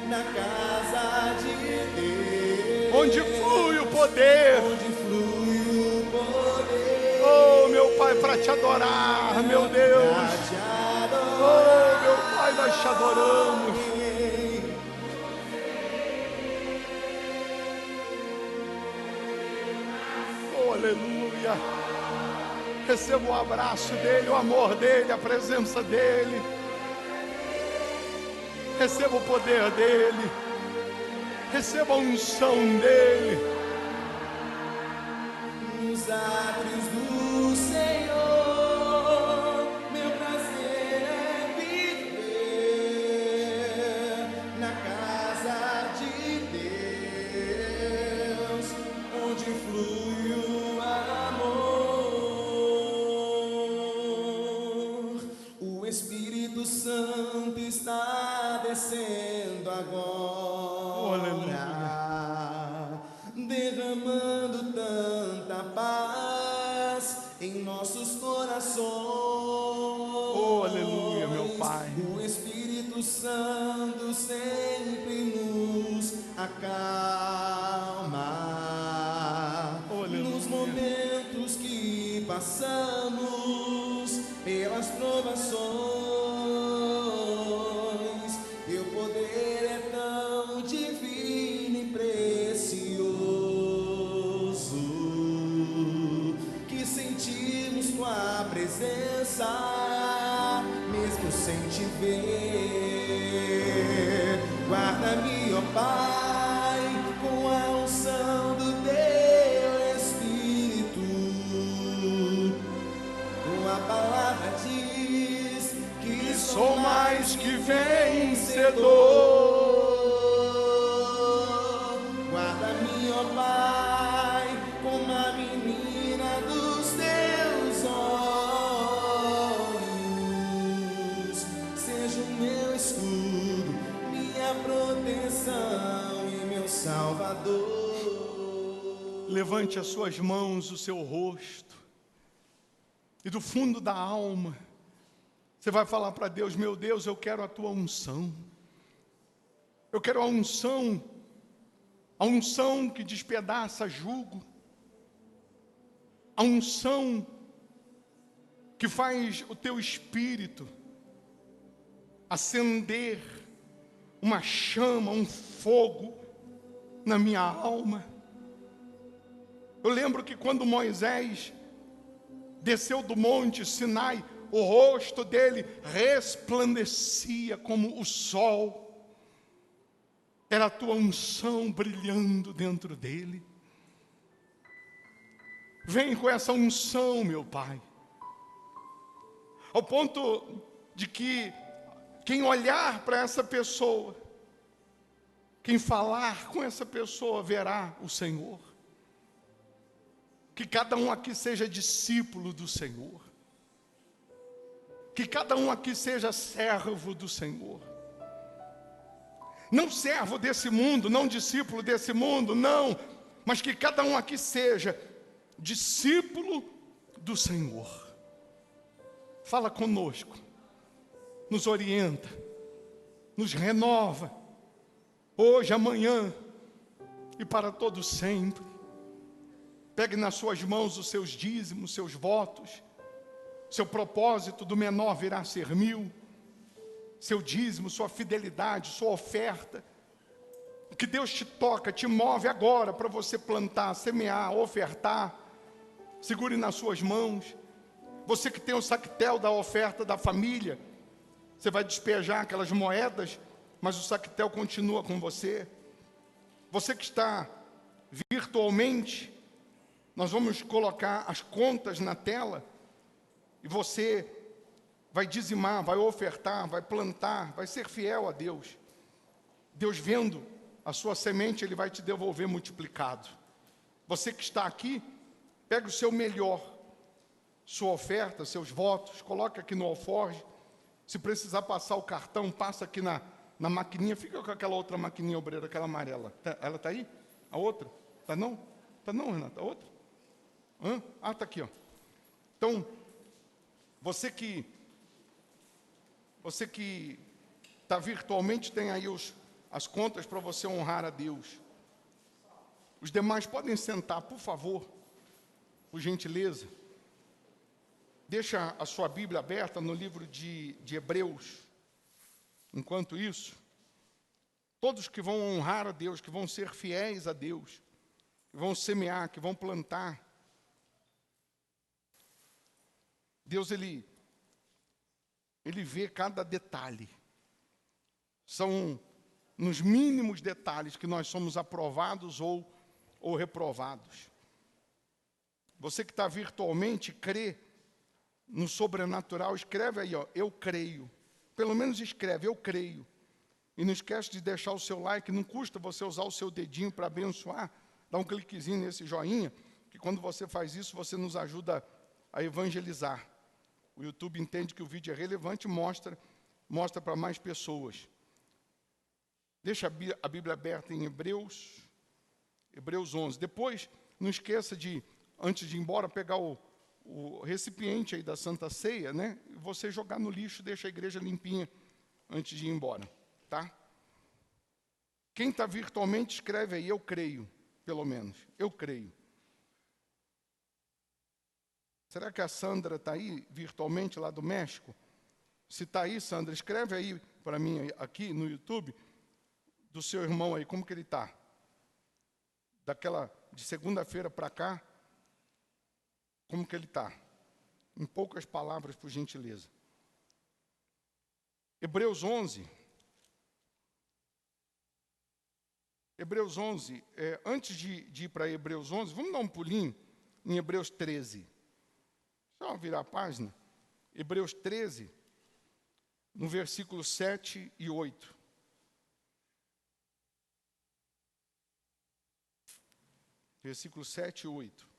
na casa de Deus, Onde flui o poder. onde flui o poder. Oh, meu Pai, para te adorar, meu Deus. Pra te adorar. Oh, meu Pai, nós te adoramos. Oh, aleluia. Receba o abraço dEle, o amor dEle, a presença dEle. Receba o poder dEle. Receba a unção dEle. Nos átrios do Senhor, meu prazer é viver na casa de Deus, onde flui o amor. O Espírito Santo está descendo agora, derramando tanta paz em nossos corações. Oh, aleluia, Pai. O Espírito Santo sempre nos acalma. Nos momentos que passamos pelas provações, teu poder é tão divino e precioso que sentimos tua presença mesmo sem te ver. Guarda-me, ó Pai, com a unção do teu Espírito. Tua palavra diz que Sou mais que vencedor. Guarda-me, ó Pai, como a menina dos teus olhos. Seja o meu escudo, minha proteção e meu Salvador. Levante as suas mãos, o seu rosto, e do fundo da alma, você vai falar para Deus: meu Deus, eu quero a tua unção. Eu quero a unção que despedaça jugo, a unção que faz o teu espírito acender uma chama, um fogo na minha alma. Eu lembro que quando Moisés desceu do monte Sinai, o rosto dele resplandecia como o sol. Era a tua unção brilhando dentro dele. Vem com essa unção, meu Pai, ao ponto de que quem olhar para essa pessoa, quem falar com essa pessoa, verá o Senhor. Que cada um aqui seja discípulo do Senhor. Que cada um aqui seja servo do Senhor. Não servo desse mundo, não discípulo desse mundo, não. Mas que cada um aqui seja discípulo do Senhor. Fala conosco, nos orienta, nos renova, hoje, amanhã e para todo sempre. Pegue nas suas mãos os seus dízimos, seus votos. Seu propósito do menor virá a ser 1000. Seu dízimo, sua fidelidade, sua oferta. O que Deus te toca, te move agora para você plantar, semear, ofertar. Segure nas suas mãos. Você que tem o saquetel da oferta da família, você vai despejar aquelas moedas, mas o saquetel continua com você. Você que está virtualmente, nós vamos colocar as contas na tela, e você vai dizimar, vai ofertar, vai plantar, vai ser fiel a Deus. Deus vendo a sua semente, Ele vai te devolver multiplicado. Você que está aqui, pega o seu melhor, sua oferta, seus votos, coloca aqui no alforje. Se precisar passar o cartão, passa aqui na maquininha. Fica com aquela outra maquininha obreira, aquela amarela. Ela está aí? A outra? Está não? Está não, Renata? A outra? Ah, está aqui, ó. Então, você que está virtualmente, tem aí as contas para você honrar a Deus. Os demais podem sentar, por favor, por gentileza. Deixa a sua Bíblia aberta no livro de Hebreus. Enquanto isso, todos que vão honrar a Deus, que vão ser fiéis a Deus, que vão semear, que vão plantar, Deus, Ele vê cada detalhe. São nos mínimos detalhes que nós somos aprovados ou reprovados. Você que está virtualmente, crê no sobrenatural, escreve aí, ó, eu creio. Pelo menos escreve, eu creio. E não esquece de deixar o seu like, não custa você usar o seu dedinho para abençoar. Dá um cliquezinho nesse joinha, que quando você faz isso, você nos ajuda a evangelizar. O YouTube entende que o vídeo é relevante e mostra para mais pessoas. Deixa a Bíblia aberta em Hebreus 11. Depois, não esqueça de, antes de ir embora, pegar o recipiente aí da Santa Ceia, né? você jogar no lixo, deixa a igreja limpinha antes de ir embora, tá? Quem está virtualmente, escreve aí, eu creio, pelo menos, eu creio. Será que a Sandra está aí, virtualmente, lá do México? Se está aí, Sandra, escreve aí para mim, aqui no YouTube, do seu irmão aí, como que ele está? De segunda-feira para cá, como que ele está? Em poucas palavras, por gentileza. Hebreus 11. Hebreus 11, antes de ir para Hebreus 11, vamos dar um pulinho em Hebreus 13. Só virar a página. Hebreus 13, no versículo 7 e 8. Versículo 7 e 8.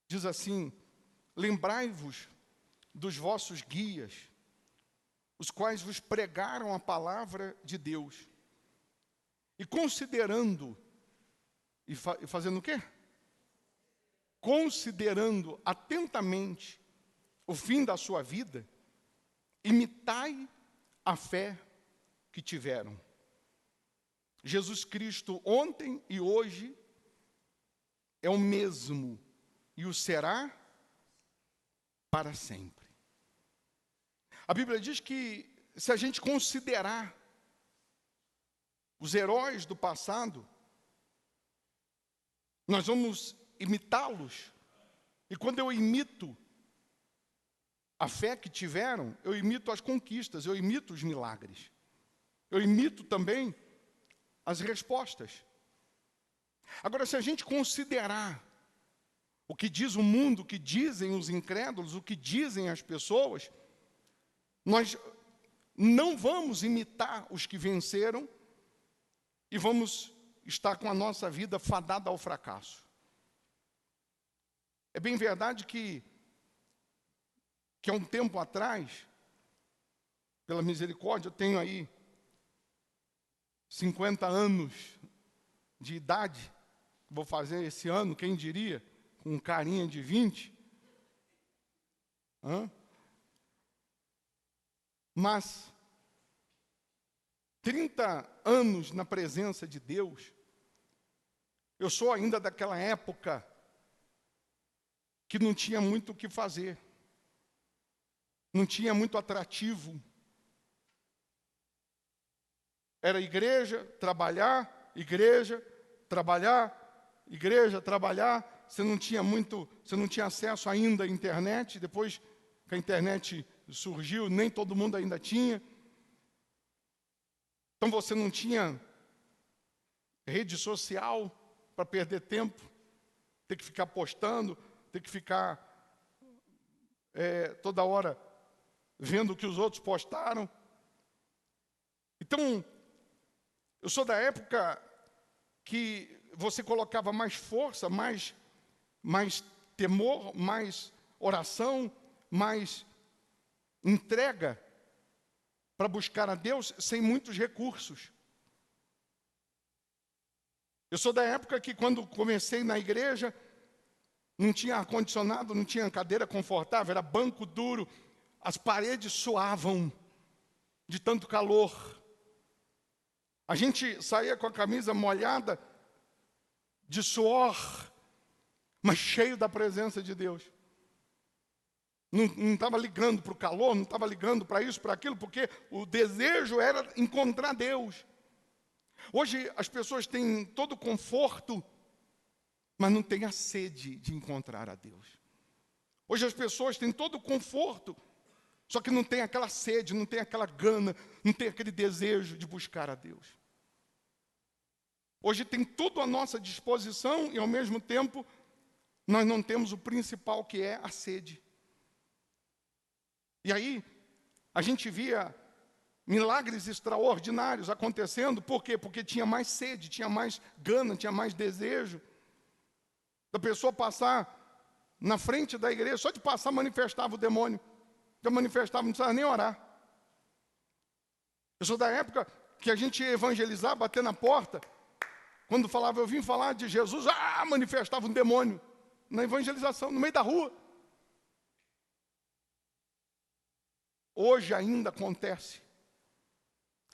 Diz assim: lembrai-vos dos vossos guias, os quais vos pregaram a palavra de Deus, e considerando, e fazendo o quê? Considerando atentamente o fim da sua vida, imitai a fé que tiveram. Jesus Cristo ontem e hoje é o mesmo e o será para sempre. A Bíblia diz que se a gente considerar os heróis do passado, nós vamos imitá-los. E quando eu imito a fé que tiveram, eu imito as conquistas, eu imito os milagres. Eu imito também as respostas. Agora, se a gente considerar o que diz o mundo, o que dizem os incrédulos, o que dizem as pessoas, nós não vamos imitar os que venceram e vamos estar com a nossa vida fadada ao fracasso. É bem verdade que há um tempo atrás, pela misericórdia, eu tenho aí 50 anos de idade, vou fazer esse ano, quem diria, com carinha de 20. Mas 30 anos na presença de Deus, eu sou ainda daquela época que não tinha muito o que fazer, não tinha muito atrativo. Era igreja, trabalhar, igreja, trabalhar, igreja, trabalhar. Você não tinha acesso ainda à internet. Depois que a internet surgiu, nem todo mundo ainda tinha. Então você não tinha rede social para perder tempo, ter que ficar postando, ter que ficar toda hora vendo o que os outros postaram. Então, eu sou da época que você colocava mais força, mais temor, mais oração, mais entrega para buscar a Deus sem muitos recursos. Eu sou da época que quando comecei na igreja, não tinha ar-condicionado, não tinha cadeira confortável, era banco duro, as paredes suavam de tanto calor. A gente saía com a camisa molhada de suor, mas cheio da presença de Deus. Não estava ligando para o calor, não estava ligando para isso, para aquilo, porque o desejo era encontrar Deus. Hoje as pessoas têm todo o conforto, mas não têm a sede de encontrar a Deus. Hoje as pessoas têm todo o conforto, só que não tem aquela sede, não tem aquela gana, não tem aquele desejo de buscar a Deus. Hoje tem tudo à nossa disposição e, ao mesmo tempo, nós não temos o principal, que é a sede. E aí, a gente via milagres extraordinários acontecendo. Por quê? Porque tinha mais sede, tinha mais gana, tinha mais desejo. Da pessoa passar na frente da igreja, só de passar manifestava o demônio. Já manifestava, não precisava nem orar. Eu sou da época que a gente ia evangelizar, bater na porta. Quando falava, eu vim falar de Jesus, manifestava um demônio. Na evangelização, no meio da rua. Hoje ainda acontece.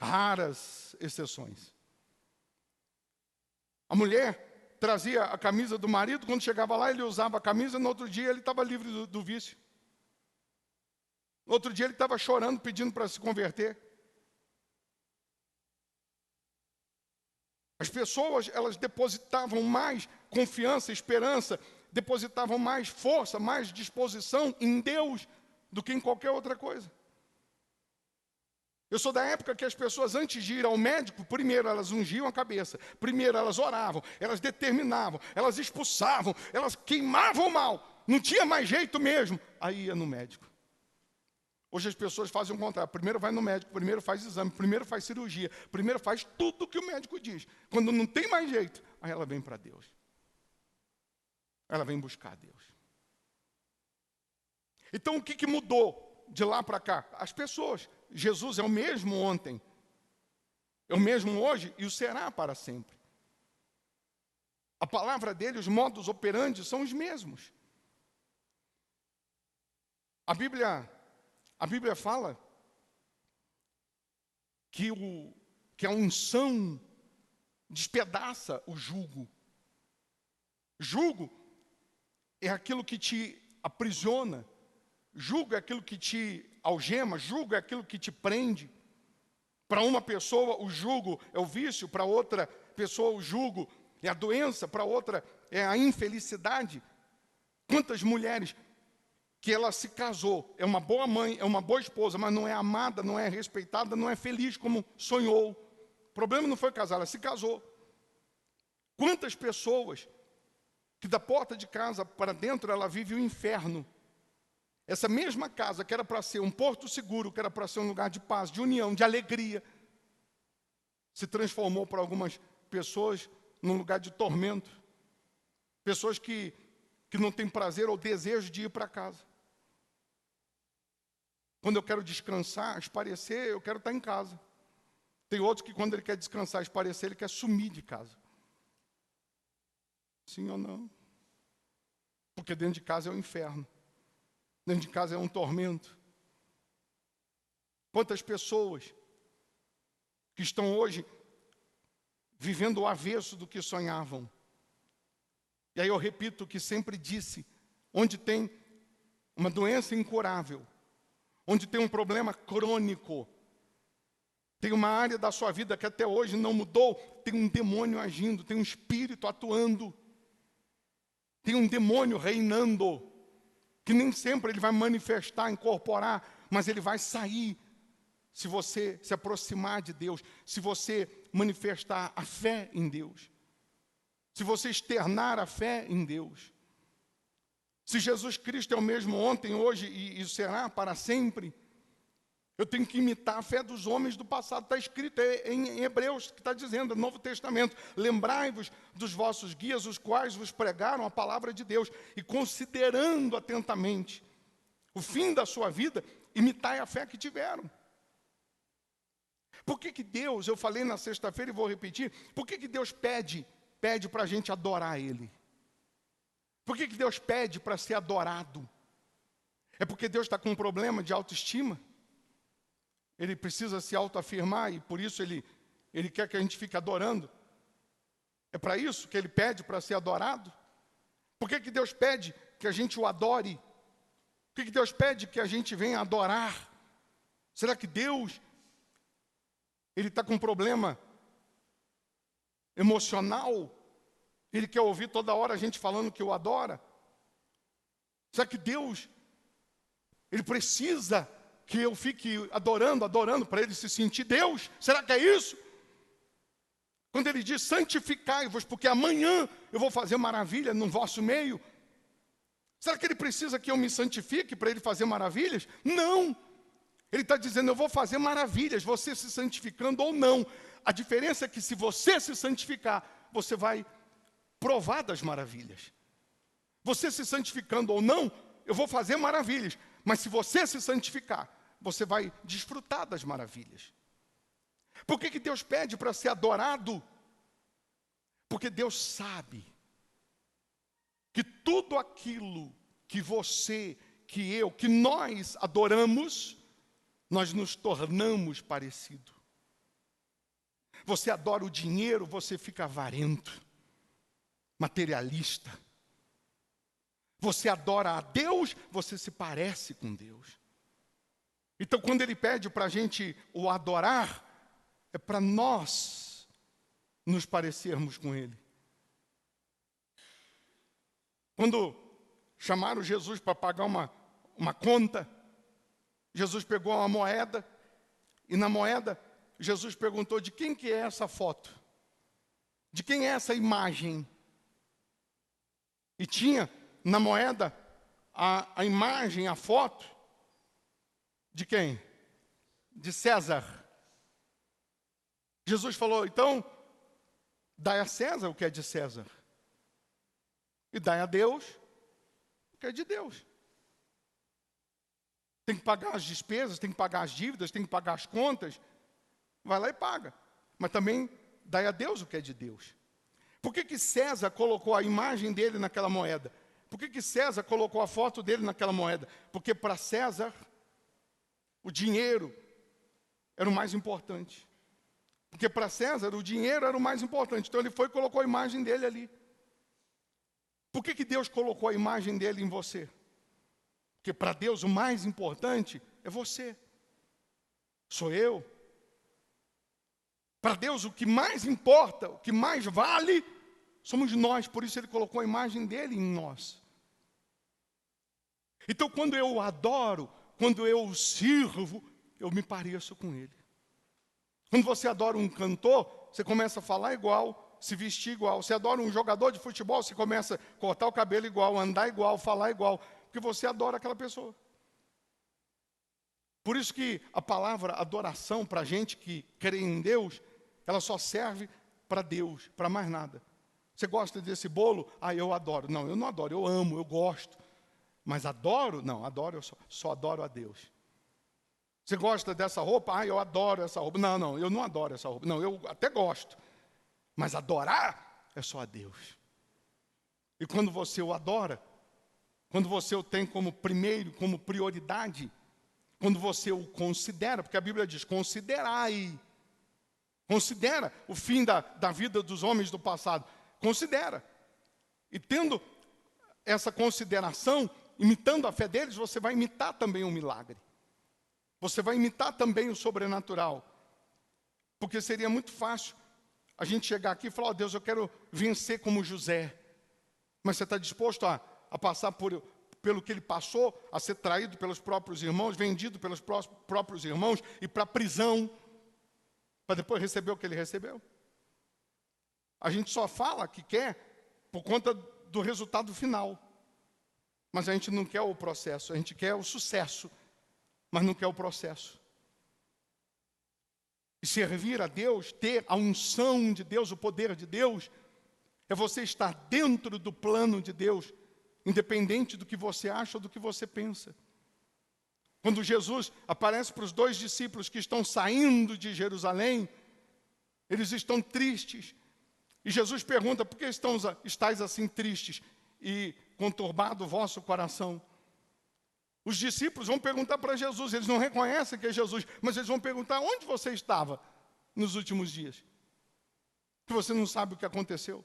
Raras exceções. A mulher trazia a camisa do marido, quando chegava lá ele usava a camisa, no outro dia ele estava livre do vício. No outro dia ele estava chorando, pedindo para se converter. As pessoas, elas depositavam mais confiança, esperança, depositavam mais força, mais disposição em Deus do que em qualquer outra coisa. Eu sou da época que as pessoas, antes de ir ao médico, primeiro elas ungiam a cabeça, primeiro elas oravam, elas determinavam, elas expulsavam, elas queimavam o mal. Não tinha mais jeito mesmo. Aí ia no médico. Hoje as pessoas fazem o contrário. Primeiro vai no médico, primeiro faz exame, primeiro faz cirurgia, primeiro faz tudo o que o médico diz. Quando não tem mais jeito, aí ela vem para Deus. Ela vem buscar Deus. Então o que mudou de lá para cá? As pessoas. Jesus é o mesmo ontem, é o mesmo hoje e o será para sempre. A palavra dele, os modus operandi são os mesmos. A Bíblia fala que a unção despedaça o jugo. Jugo é aquilo que te aprisiona. Jugo é aquilo que te algema, jugo é aquilo que te prende. Para uma pessoa, o jugo é o vício, para outra pessoa, o jugo é a doença, para outra é a infelicidade. Quantas mulheres que ela se casou, é uma boa mãe, é uma boa esposa, mas não é amada, não é respeitada, não é feliz como sonhou. O problema não foi casar, ela se casou. Quantas pessoas que da porta de casa para dentro ela vive o inferno. Essa mesma casa, que era para ser um porto seguro, que era para ser um lugar de paz, de união, de alegria, se transformou para algumas pessoas num lugar de tormento. Pessoas que não têm prazer ou desejo de ir para casa. Quando eu quero descansar, esparecer, eu quero estar em casa. Tem outros que quando ele quer descansar, esparecer, ele quer sumir de casa. Sim ou não? Porque dentro de casa é o inferno. Dentro de casa é um tormento. Quantas pessoas que estão hoje vivendo o avesso do que sonhavam. E aí eu repito o que sempre disse, onde tem uma doença incurável, onde tem um problema crônico, tem uma área da sua vida que até hoje não mudou, tem um demônio agindo, tem um espírito atuando, tem um demônio reinando, que nem sempre ele vai manifestar, incorporar, mas ele vai sair se você se aproximar de Deus, se você manifestar a fé em Deus, se você externar a fé em Deus. Se Jesus Cristo é o mesmo ontem, hoje e será para sempre, eu tenho que imitar a fé dos homens do passado. Está escrito em Hebreus, que está dizendo, no Novo Testamento, lembrai-vos dos vossos guias, os quais vos pregaram a palavra de Deus, e considerando atentamente o fim da sua vida, imitai a fé que tiveram. Por que Deus, eu falei na sexta-feira e vou repetir, por que Deus pede para a gente adorar Ele? Por que Deus pede para ser adorado? É porque Deus está com um problema de autoestima? Ele precisa se autoafirmar e por isso ele quer que a gente fique adorando? É para isso que Ele pede para ser adorado? Por que Deus pede que a gente o adore? Por que Deus pede que a gente venha adorar? Será que Deus, Ele está com um problema emocional? Ele quer ouvir toda hora a gente falando que o adora? Será que Deus, Ele precisa que eu fique adorando para Ele se sentir Deus? Será que é isso? Quando Ele diz, santificai-vos, porque amanhã eu vou fazer maravilha no vosso meio. Será que Ele precisa que eu me santifique para Ele fazer maravilhas? Não! Ele está dizendo, eu vou fazer maravilhas, você se santificando ou não. A diferença é que se você se santificar, você vai provar das maravilhas. Você se santificando ou não, eu vou fazer maravilhas. Mas se você se santificar, você vai desfrutar das maravilhas. Por que Deus pede para ser adorado? Porque Deus sabe que tudo aquilo que você, que eu, que nós adoramos, nós nos tornamos parecidos. Você adora o dinheiro, você fica avarento, materialista. Você adora a Deus, você se parece com Deus. Então, quando Ele pede para a gente o adorar, é para nós nos parecermos com Ele. Quando chamaram Jesus para pagar uma conta, Jesus pegou uma moeda, e na moeda, Jesus perguntou: de quem que é essa foto? De quem é essa imagem? E tinha na moeda a imagem, a foto, de quem? De César. Jesus falou: então, dai a César o que é de César, e dai a Deus o que é de Deus. Tem que pagar as despesas, tem que pagar as dívidas, tem que pagar as contas. Vai lá e paga. Mas também dai a Deus o que é de Deus. Por que César colocou a imagem dele naquela moeda? Por que César colocou a foto dele naquela moeda? Porque para César, o dinheiro era o mais importante. Porque para César, o dinheiro era o mais importante. Então ele foi e colocou a imagem dele ali. Por que Deus colocou a imagem dele em você? Porque para Deus o mais importante é você. Sou eu. Para Deus o que mais importa, o que mais vale, somos nós. Por isso Ele colocou a imagem dele em nós. Então quando eu o adoro, quando eu o sirvo, eu me pareço com Ele. Quando você adora um cantor, você começa a falar igual, se vestir igual. Você adora um jogador de futebol, você começa a cortar o cabelo igual, andar igual, falar igual. Porque você adora aquela pessoa. Por isso que a palavra adoração, para a gente que crê em Deus, ela só serve para Deus, para mais nada. Você gosta desse bolo? Ah, eu adoro. Não, eu não adoro, eu amo, eu gosto. Mas adoro? Não, adoro, eu só adoro a Deus. Você gosta dessa roupa? Ah, eu adoro essa roupa. Não, eu não adoro essa roupa. Não, eu até gosto. Mas adorar é só a Deus. E quando você o adora, quando você o tem como primeiro, como prioridade, quando você o considera, porque a Bíblia diz: considerai. Considera o fim da vida dos homens do passado. Considera. E tendo essa consideração, imitando a fé deles, você vai imitar também um milagre. Você vai imitar também o sobrenatural. Porque seria muito fácil a gente chegar aqui e falar: ó Deus, eu quero vencer como José. Mas você está disposto a passar pelo que ele passou, a ser traído pelos próprios irmãos, vendido pelos próprios irmãos, e para a prisão, para depois receber o que ele recebeu? A gente só fala que quer por conta do resultado final. Mas a gente não quer o processo, a gente quer o sucesso, mas não quer o processo. E servir a Deus, ter a unção de Deus, o poder de Deus, é você estar dentro do plano de Deus, independente do que você acha ou do que você pensa. Quando Jesus aparece para os 2 discípulos que estão saindo de Jerusalém, eles estão tristes. E Jesus pergunta: por que estáis assim tristes e conturbado o vosso coração? Os discípulos vão perguntar para Jesus, eles não reconhecem que é Jesus, mas eles vão perguntar: onde você estava nos últimos dias? Que você não sabe o que aconteceu.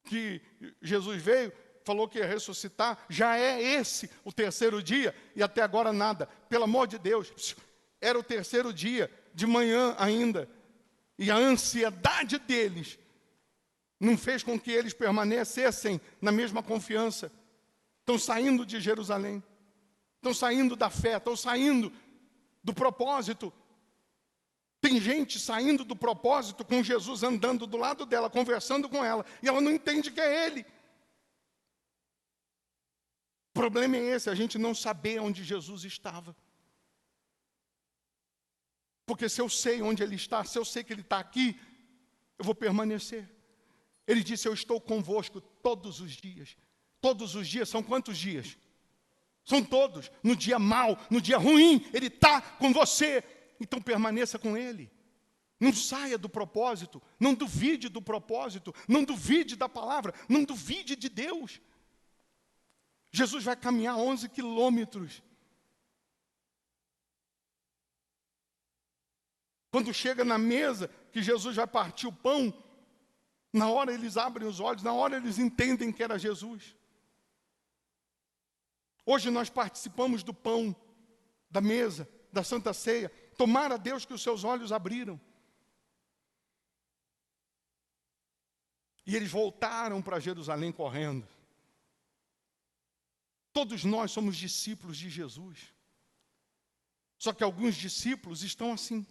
Que Jesus veio, falou que ia ressuscitar, já é esse o 3º dia, e até agora nada. Pelo amor de Deus, era o 3º dia, de manhã ainda, e a ansiedade deles não fez com que eles permanecessem na mesma confiança. Estão saindo de Jerusalém, estão saindo da fé, estão saindo do propósito. Tem gente saindo do propósito com Jesus andando do lado dela, conversando com ela, e ela não entende que é Ele. O problema é esse, a gente não saber onde Jesus estava. Porque se eu sei onde Ele está, se eu sei que Ele está aqui, eu vou permanecer. Ele disse: eu estou convosco todos os dias. Todos os dias, são quantos dias? São todos. No dia mau, no dia ruim, Ele está com você. Então permaneça com Ele. Não saia do propósito, não duvide do propósito, não duvide da palavra, não duvide de Deus. Jesus vai caminhar 11 quilômetros. Quando chega na mesa, que Jesus vai partir o pão, na hora eles abrem os olhos, na hora eles entendem que era Jesus. Hoje nós participamos do pão, da mesa, da Santa Ceia. Tomara a Deus que os seus olhos abriram. E eles voltaram para Jerusalém correndo. Todos nós somos discípulos de Jesus. Só que alguns discípulos estão assim,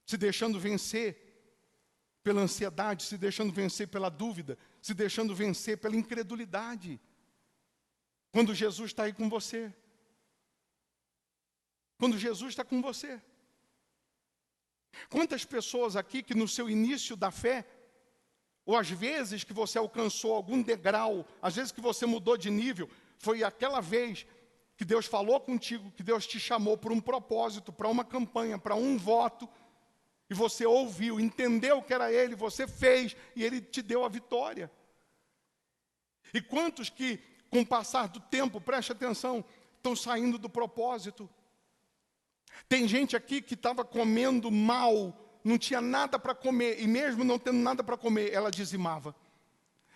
se deixando vencer pela ansiedade, se deixando vencer pela dúvida, se deixando vencer pela incredulidade. Quando Jesus está aí com você. Quando Jesus está com você. Quantas pessoas aqui que no seu início da fé, ou às vezes que você alcançou algum degrau, às vezes que você mudou de nível, foi aquela vez que Deus falou contigo, que Deus te chamou por um propósito, para uma campanha, para um voto, e você ouviu, entendeu que era Ele, você fez, e Ele te deu a vitória. E quantos que, com o passar do tempo, preste atenção, estão saindo do propósito? Tem gente aqui que estava comendo mal, não tinha nada para comer, e mesmo não tendo nada para comer, ela dizimava.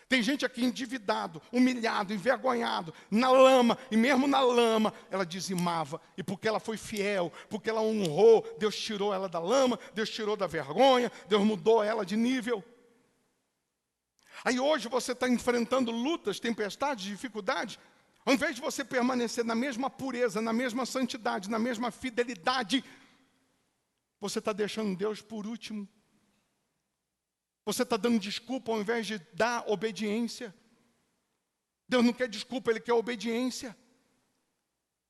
Tem gente aqui endividado, humilhado, envergonhado, na lama, e mesmo na lama, ela dizimava. E porque ela foi fiel, porque ela honrou, Deus tirou ela da lama, Deus tirou da vergonha, Deus mudou ela de nível. Aí hoje você está enfrentando lutas, tempestades, dificuldades. Ao invés de você permanecer na mesma pureza, na mesma santidade, na mesma fidelidade, você está deixando Deus por último. Você está dando desculpa ao invés de dar obediência. Deus não quer desculpa, Ele quer obediência.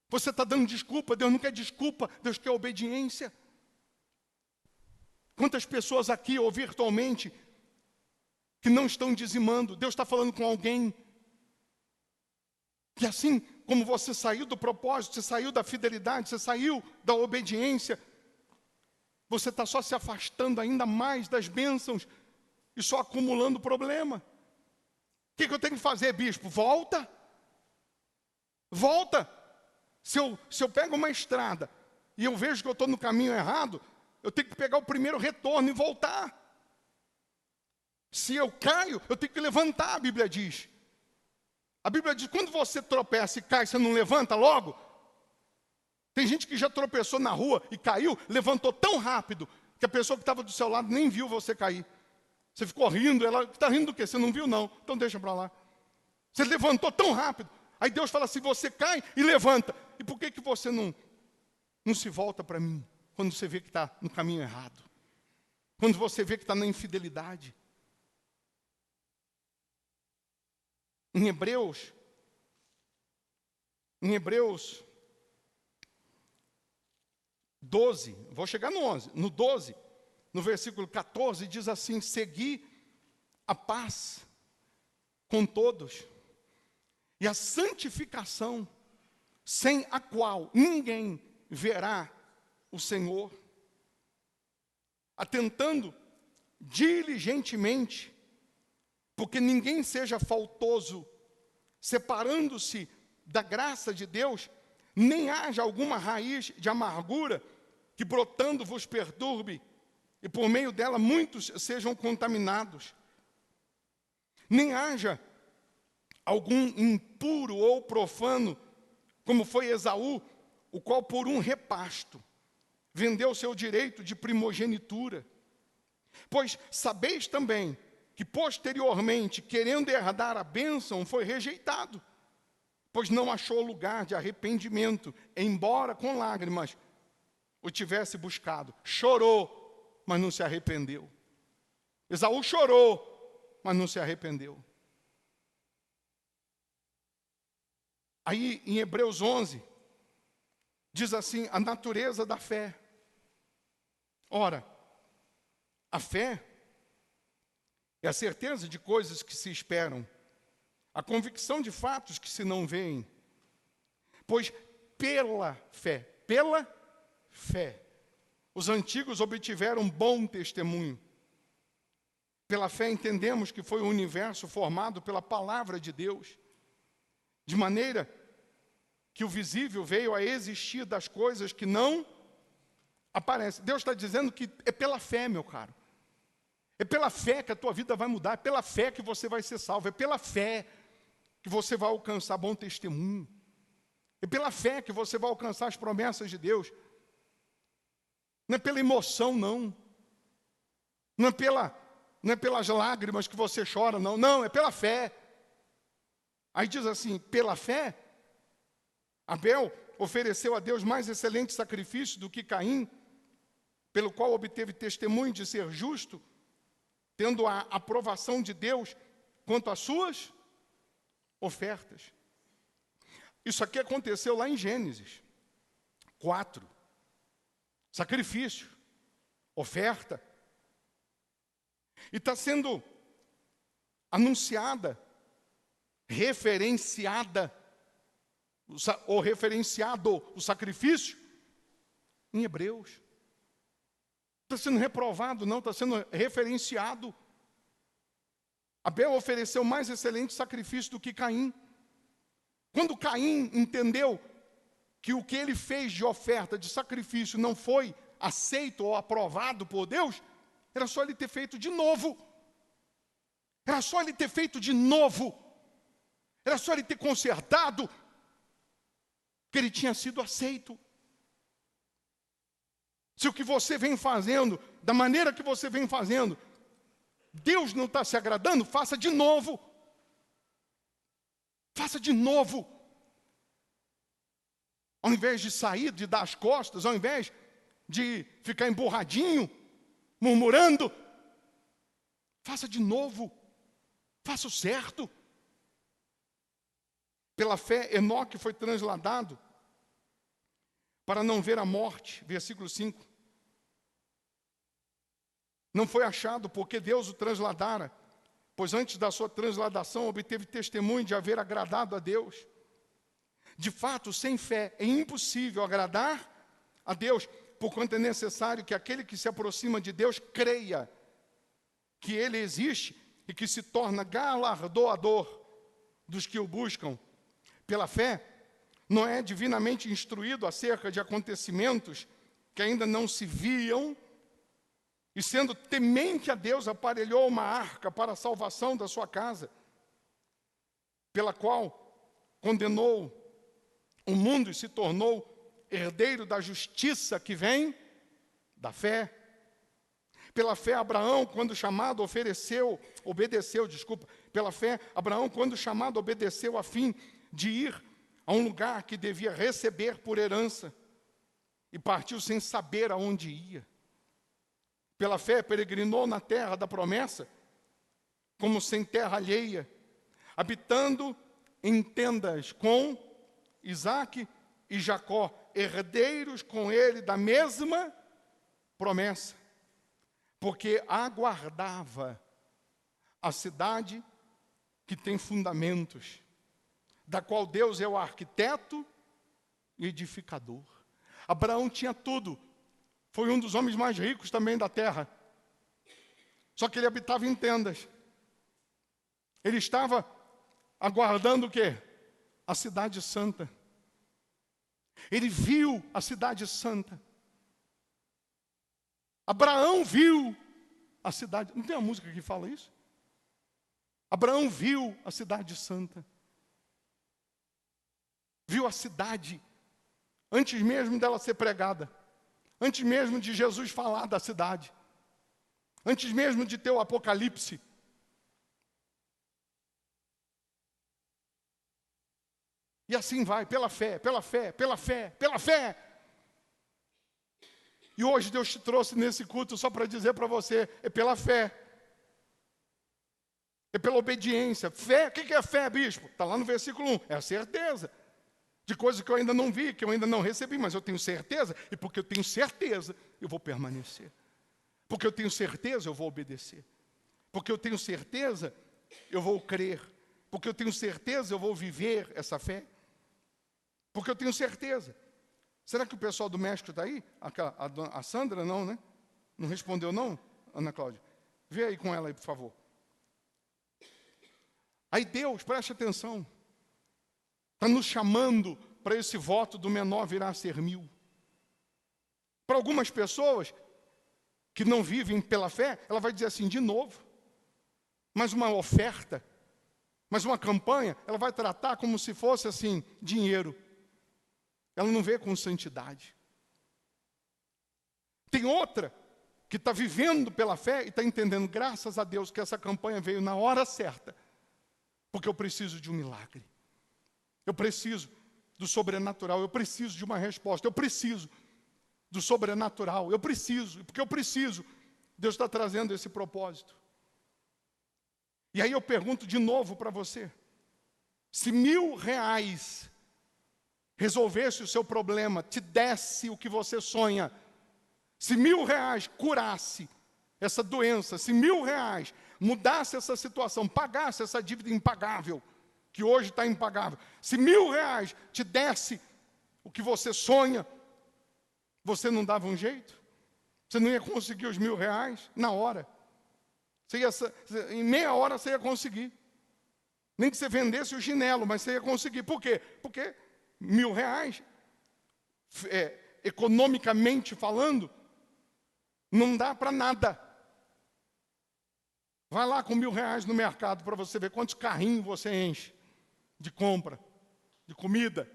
Você está dando desculpa, Deus não quer desculpa, Deus quer obediência. Quantas pessoas aqui ou virtualmente que não estão dizimando, Deus está falando com alguém. E assim como você saiu do propósito, você saiu da fidelidade, você saiu da obediência, você está só se afastando ainda mais das bênçãos e só acumulando problema. O que eu tenho que fazer, bispo? Volta. Volta. Se eu pego uma estrada e eu vejo que eu estou no caminho errado, eu tenho que pegar o primeiro retorno e voltar. Se eu caio, eu tenho que levantar, a Bíblia diz. A Bíblia diz, quando você tropeça e cai, você não levanta logo? Tem gente que já tropeçou na rua e caiu, levantou tão rápido, que a pessoa que estava do seu lado nem viu você cair. Você ficou rindo, ela está rindo do quê? Você não viu, não. Então deixa para lá. Você levantou tão rápido. Aí Deus fala assim, você cai e levanta. E por que você não se volta para mim? Quando você vê que está no caminho errado. Quando você vê que está na infidelidade. Em Hebreus 12, vou chegar no 11, no 12, no versículo 14, diz assim, segui a paz com todos e a santificação, sem a qual ninguém verá o Senhor, atentando diligentemente, porque ninguém seja faltoso, separando-se da graça de Deus, nem haja alguma raiz de amargura que brotando vos perturbe, e por meio dela muitos sejam contaminados. Nem haja algum impuro ou profano, como foi Esaú, o qual por um repasto vendeu seu direito de primogenitura. Pois sabeis também que posteriormente, querendo herdar a bênção, foi rejeitado, pois não achou lugar de arrependimento, embora com lágrimas o tivesse buscado. Chorou, mas não se arrependeu. Esaú chorou, mas não se arrependeu. Aí, em Hebreus 11, diz assim, a natureza da fé. Ora, a fé é a certeza de coisas que se esperam, a convicção de fatos que se não veem. Pois pela fé, os antigos obtiveram bom testemunho. Pela fé entendemos que foi o universo formado pela palavra de Deus, de maneira que o visível veio a existir das coisas que não aparece. Deus está dizendo que é pela fé, meu caro. É pela fé que a tua vida vai mudar, é pela fé que você vai ser salvo, é pela fé que você vai alcançar bom testemunho. É pela fé que você vai alcançar as promessas de Deus. Não é pela emoção, não. Não é pelas lágrimas que você chora, não. Não, é pela fé. Aí diz assim, pela fé, Abel ofereceu a Deus mais excelente sacrifício do que Caim, pelo qual obteve testemunho de ser justo, tendo a aprovação de Deus quanto às suas ofertas. Isso aqui aconteceu lá em Gênesis 4. Sacrifício, oferta. E está sendo anunciada, referenciada, ou referenciado o sacrifício em Hebreus. Está sendo reprovado, não, está sendo referenciado. Abel ofereceu mais excelente sacrifício do que Caim. Quando Caim entendeu que o que ele fez de oferta, de sacrifício, não foi aceito ou aprovado por Deus, era só ele ter feito de novo. Era só ele ter feito de novo. Era só ele ter consertado, que ele tinha sido aceito. Se o que você vem fazendo, da maneira que você vem fazendo, Deus não está se agradando, faça de novo. Faça de novo. Ao invés de sair, de dar as costas, ao invés de ficar emburradinho, murmurando, faça de novo. Faça o certo. Pela fé, Enoque foi transladado para não ver a morte. Versículo 5. Não foi achado porque Deus o transladara, pois antes da sua transladação obteve testemunho de haver agradado a Deus. De fato, sem fé é impossível agradar a Deus, porquanto é necessário que aquele que se aproxima de Deus creia que Ele existe e que se torna galardoador dos que o buscam. Pela fé, Noé, divinamente instruído acerca de acontecimentos que ainda não se viam, e sendo temente a Deus, aparelhou uma arca para a salvação da sua casa, pela qual condenou o mundo e se tornou herdeiro da justiça que vem da fé. Pela fé, Abraão, quando chamado, obedeceu. Pela fé, Abraão, quando chamado, obedeceu a fim de ir a um lugar que devia receber por herança, e partiu sem saber aonde ia. Pela fé, peregrinou na terra da promessa, como sem terra alheia, habitando em tendas com Isaque e Jacó, herdeiros com ele da mesma promessa, porque aguardava a cidade que tem fundamentos, da qual Deus é o arquiteto e edificador. Abraão tinha tudo. Foi um dos homens mais ricos também da terra. Só que ele habitava em tendas. Ele estava aguardando o quê? A cidade santa. Ele viu a cidade santa. Abraão viu a cidade. Não tem uma música que fala isso? Abraão viu a cidade santa. Viu a cidade antes mesmo dela ser pregada. Antes mesmo de Jesus falar da cidade. Antes mesmo de ter o Apocalipse. E assim vai, pela fé, pela fé, pela fé, pela fé. E hoje Deus te trouxe nesse culto só para dizer para você, é pela fé. É pela obediência. Fé, o que é fé, bispo? Está lá no versículo 1, é a certeza. De coisas que eu ainda não vi, que eu ainda não recebi, mas eu tenho certeza, e porque eu tenho certeza, eu vou permanecer. Porque eu tenho certeza, eu vou obedecer. Porque eu tenho certeza, eu vou crer. Porque eu tenho certeza, eu vou viver essa fé. Porque eu tenho certeza. Será que o pessoal do México está aí? A Sandra não, né? Não respondeu não, Ana Cláudia? Vê aí com ela aí, por favor. Aí Deus, preste atenção, está nos chamando para esse voto do menor virar a ser 1000. Para algumas pessoas que não vivem pela fé, ela vai dizer assim, de novo, mais uma oferta, mais uma campanha, ela vai tratar como se fosse assim, dinheiro. Ela não vê com santidade. Tem outra que está vivendo pela fé e está entendendo, graças a Deus, que essa campanha veio na hora certa, porque eu preciso de um milagre. Eu preciso do sobrenatural, eu preciso de uma resposta, eu preciso do sobrenatural, eu preciso, porque eu preciso. Deus está trazendo esse propósito. E aí eu pergunto de novo para você, se R$1.000 resolvesse o seu problema, te desse o que você sonha, se R$1.000 curasse essa doença, se R$1.000 mudasse essa situação, pagasse essa dívida impagável, que hoje está impagável, se R$1.000 te desse o que você sonha, você não dava um jeito? Você não ia conseguir os R$1.000 na hora? Em meia hora você ia conseguir. Nem que você vendesse o chinelo, mas você ia conseguir. Por quê? Porque R$1.000, economicamente falando, não dá para nada. Vai lá com R$1.000 no mercado para você ver quantos carrinhos você enche de compra, de comida.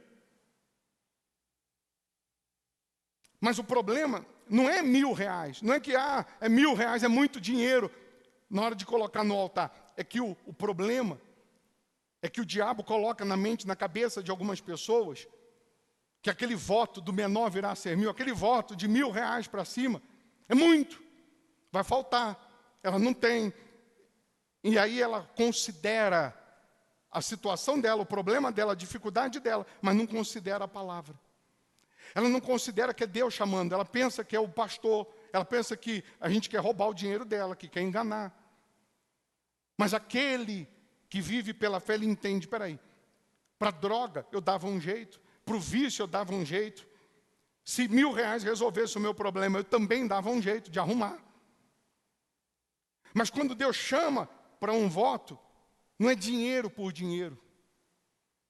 Mas o problema não é R$1.000, não é que R$1.000 é muito dinheiro na hora de colocar no altar. É que o problema é que o diabo coloca na mente, na cabeça de algumas pessoas, que aquele voto do menor virá a ser 1.000, aquele voto de R$1.000 para cima, é muito, vai faltar, ela não tem. E aí ela considera a situação dela, o problema dela, a dificuldade dela, mas não considera a palavra. Ela não considera que é Deus chamando, ela pensa que é o pastor, ela pensa que a gente quer roubar o dinheiro dela, que quer enganar. Mas aquele que vive pela fé, ele entende, peraí, para droga eu dava um jeito, para o vício eu dava um jeito. Se R$1.000 resolvesse o meu problema, eu também dava um jeito de arrumar. Mas quando Deus chama para um voto, não é dinheiro por dinheiro,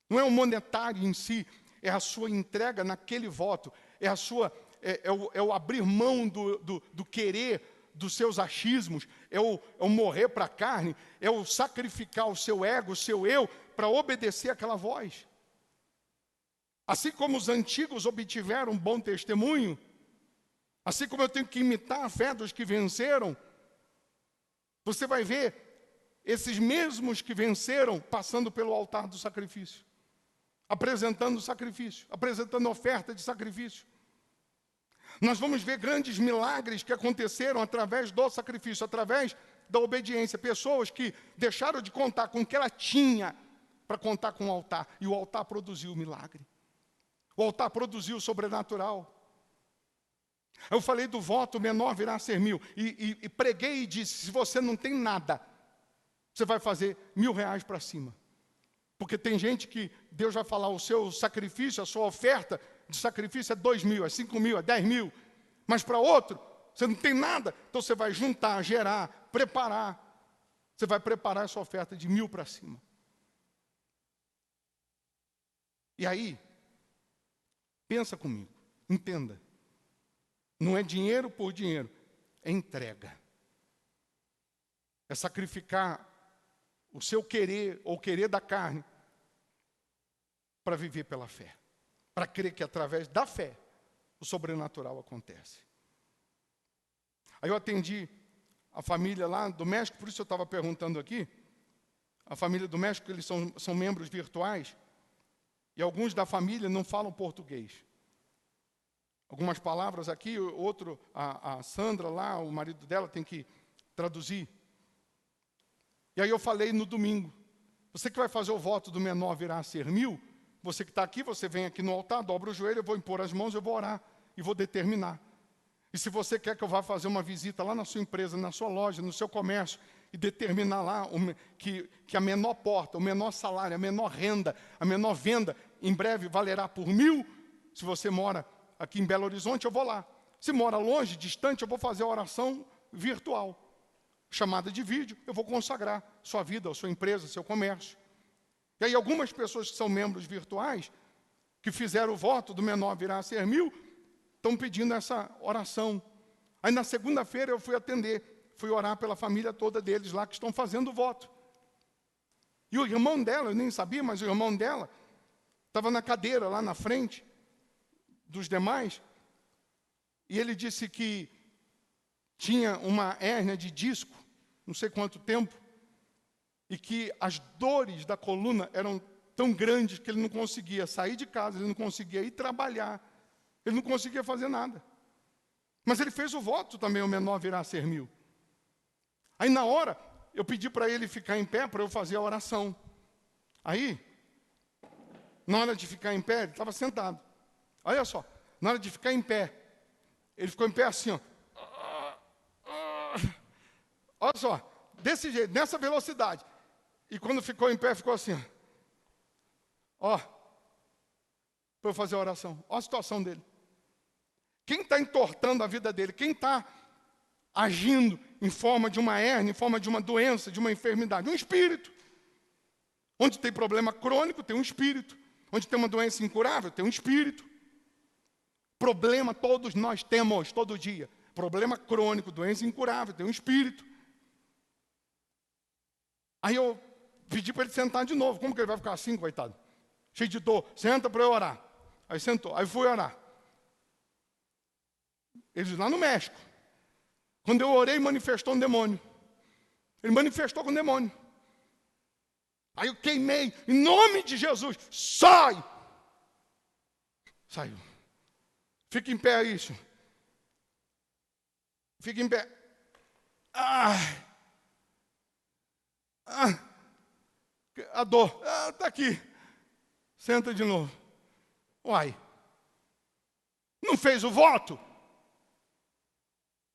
não é o monetário em si, é a sua entrega naquele voto, é o abrir mão do querer, dos seus achismos, é o morrer para a carne, é o sacrificar o seu ego, o seu eu, para obedecer àquela voz. Assim como os antigos obtiveram um bom testemunho, assim como eu tenho que imitar a fé dos que venceram, você vai ver esses mesmos que venceram passando pelo altar do sacrifício, apresentando sacrifício, apresentando oferta de sacrifício. Nós vamos ver grandes milagres que aconteceram através do sacrifício, através da obediência. Pessoas que deixaram de contar com o que ela tinha para contar com o altar, e o altar produziu o milagre. O altar produziu o sobrenatural. Eu falei do voto, o menor virá a ser 1.000. E preguei e disse, se você não tem nada, você vai fazer R$1.000 para cima. Porque tem gente que Deus vai falar, o seu sacrifício, a sua oferta de sacrifício é 2.000, é 5.000, é 10.000. Mas para outro, você não tem nada. Então você vai juntar, gerar, preparar. Você vai preparar essa oferta de 1.000 para cima. E aí, pensa comigo, entenda. Não é dinheiro por dinheiro, é entrega. É sacrificar o seu querer ou o querer da carne para viver pela fé. Para crer que através da fé o sobrenatural acontece. Aí eu atendi a família lá do México, por isso eu estava perguntando aqui. A família do México, eles são membros virtuais. E alguns da família não falam português. Algumas palavras aqui, a Sandra lá, o marido dela, tem que traduzir. E aí eu falei no domingo, você que vai fazer o voto do menor virá a ser 1.000, você que está aqui, você vem aqui no altar, dobra o joelho, eu vou impor as mãos, eu vou orar e vou determinar. E se você quer que eu vá fazer uma visita lá na sua empresa, na sua loja, no seu comércio, e determinar lá que a menor porta, o menor salário, a menor renda, a menor venda, em breve valerá por 1.000, se você mora aqui em Belo Horizonte, eu vou lá. Se mora longe, distante, eu vou fazer a oração virtual. Chamada de vídeo, eu vou consagrar sua vida, a sua empresa, seu comércio. E aí algumas pessoas que são membros virtuais, que fizeram o voto do menor virá a ser 1.000, estão pedindo essa oração. Aí na segunda-feira eu fui atender, fui orar pela família toda deles lá que estão fazendo o voto. E o irmão dela, eu nem sabia, mas o irmão dela estava na cadeira lá na frente dos demais, e ele disse que tinha uma hérnia de disco, não sei quanto tempo, e que as dores da coluna eram tão grandes que ele não conseguia sair de casa, ele não conseguia ir trabalhar, ele não conseguia fazer nada. Mas ele fez o voto também, o menor virá a ser 1000. Aí na hora, eu pedi para ele ficar em pé para eu fazer a oração. Aí, na hora de ficar em pé, ele estava sentado. Olha só, na hora de ficar em pé, ele ficou em pé assim, ó. Olha só, desse jeito, nessa velocidade. E quando ficou em pé, ficou assim, ó. Para eu fazer a oração. Olha a situação dele. Quem está entortando a vida dele? Quem está agindo em forma de uma hérnia, em forma de uma doença, de uma enfermidade? Um espírito. Onde tem problema crônico, tem um espírito. Onde tem uma doença incurável, tem um espírito. Problema todos nós temos, todo dia. Problema crônico, doença incurável, tem um espírito. Aí eu pedi para ele sentar de novo. Como que ele vai ficar assim, coitado? Cheio de dor. Senta para eu orar. Aí sentou. Aí fui orar. Eles lá no México. Quando eu orei, manifestou um demônio. Ele manifestou com um demônio. Aí eu queimei. Em nome de Jesus, sai! Saiu. Fica em pé aí, senhor. Fica em pé. A dor. Está aqui. Senta de novo. Uai. Não fez o voto?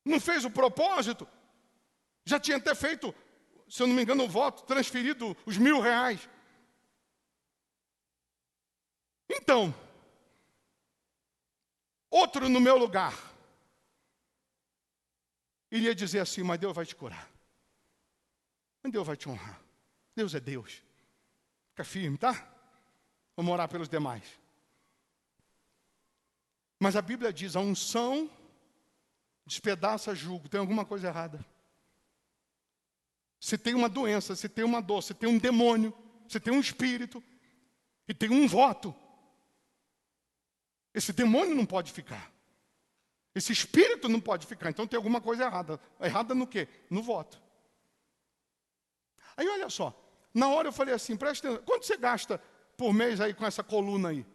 Não fez o propósito? Já tinha até feito, se eu não me engano, o voto, transferido os R$1.000. Então, outro no meu lugar iria dizer assim, mas Deus vai te curar. Mas Deus vai te honrar. Deus é Deus. Fica firme, tá? Vamos orar pelos demais. Mas a Bíblia diz, a unção despedaça jugo. Tem alguma coisa errada. Se tem uma doença, se tem uma dor, se tem um demônio, se tem um espírito, e tem um voto, esse demônio não pode ficar. Esse espírito não pode ficar. Então tem alguma coisa errada. Errada no quê? No voto. Aí olha só. Na hora eu falei assim, presta atenção. Quanto você gasta por mês aí com essa coluna aí?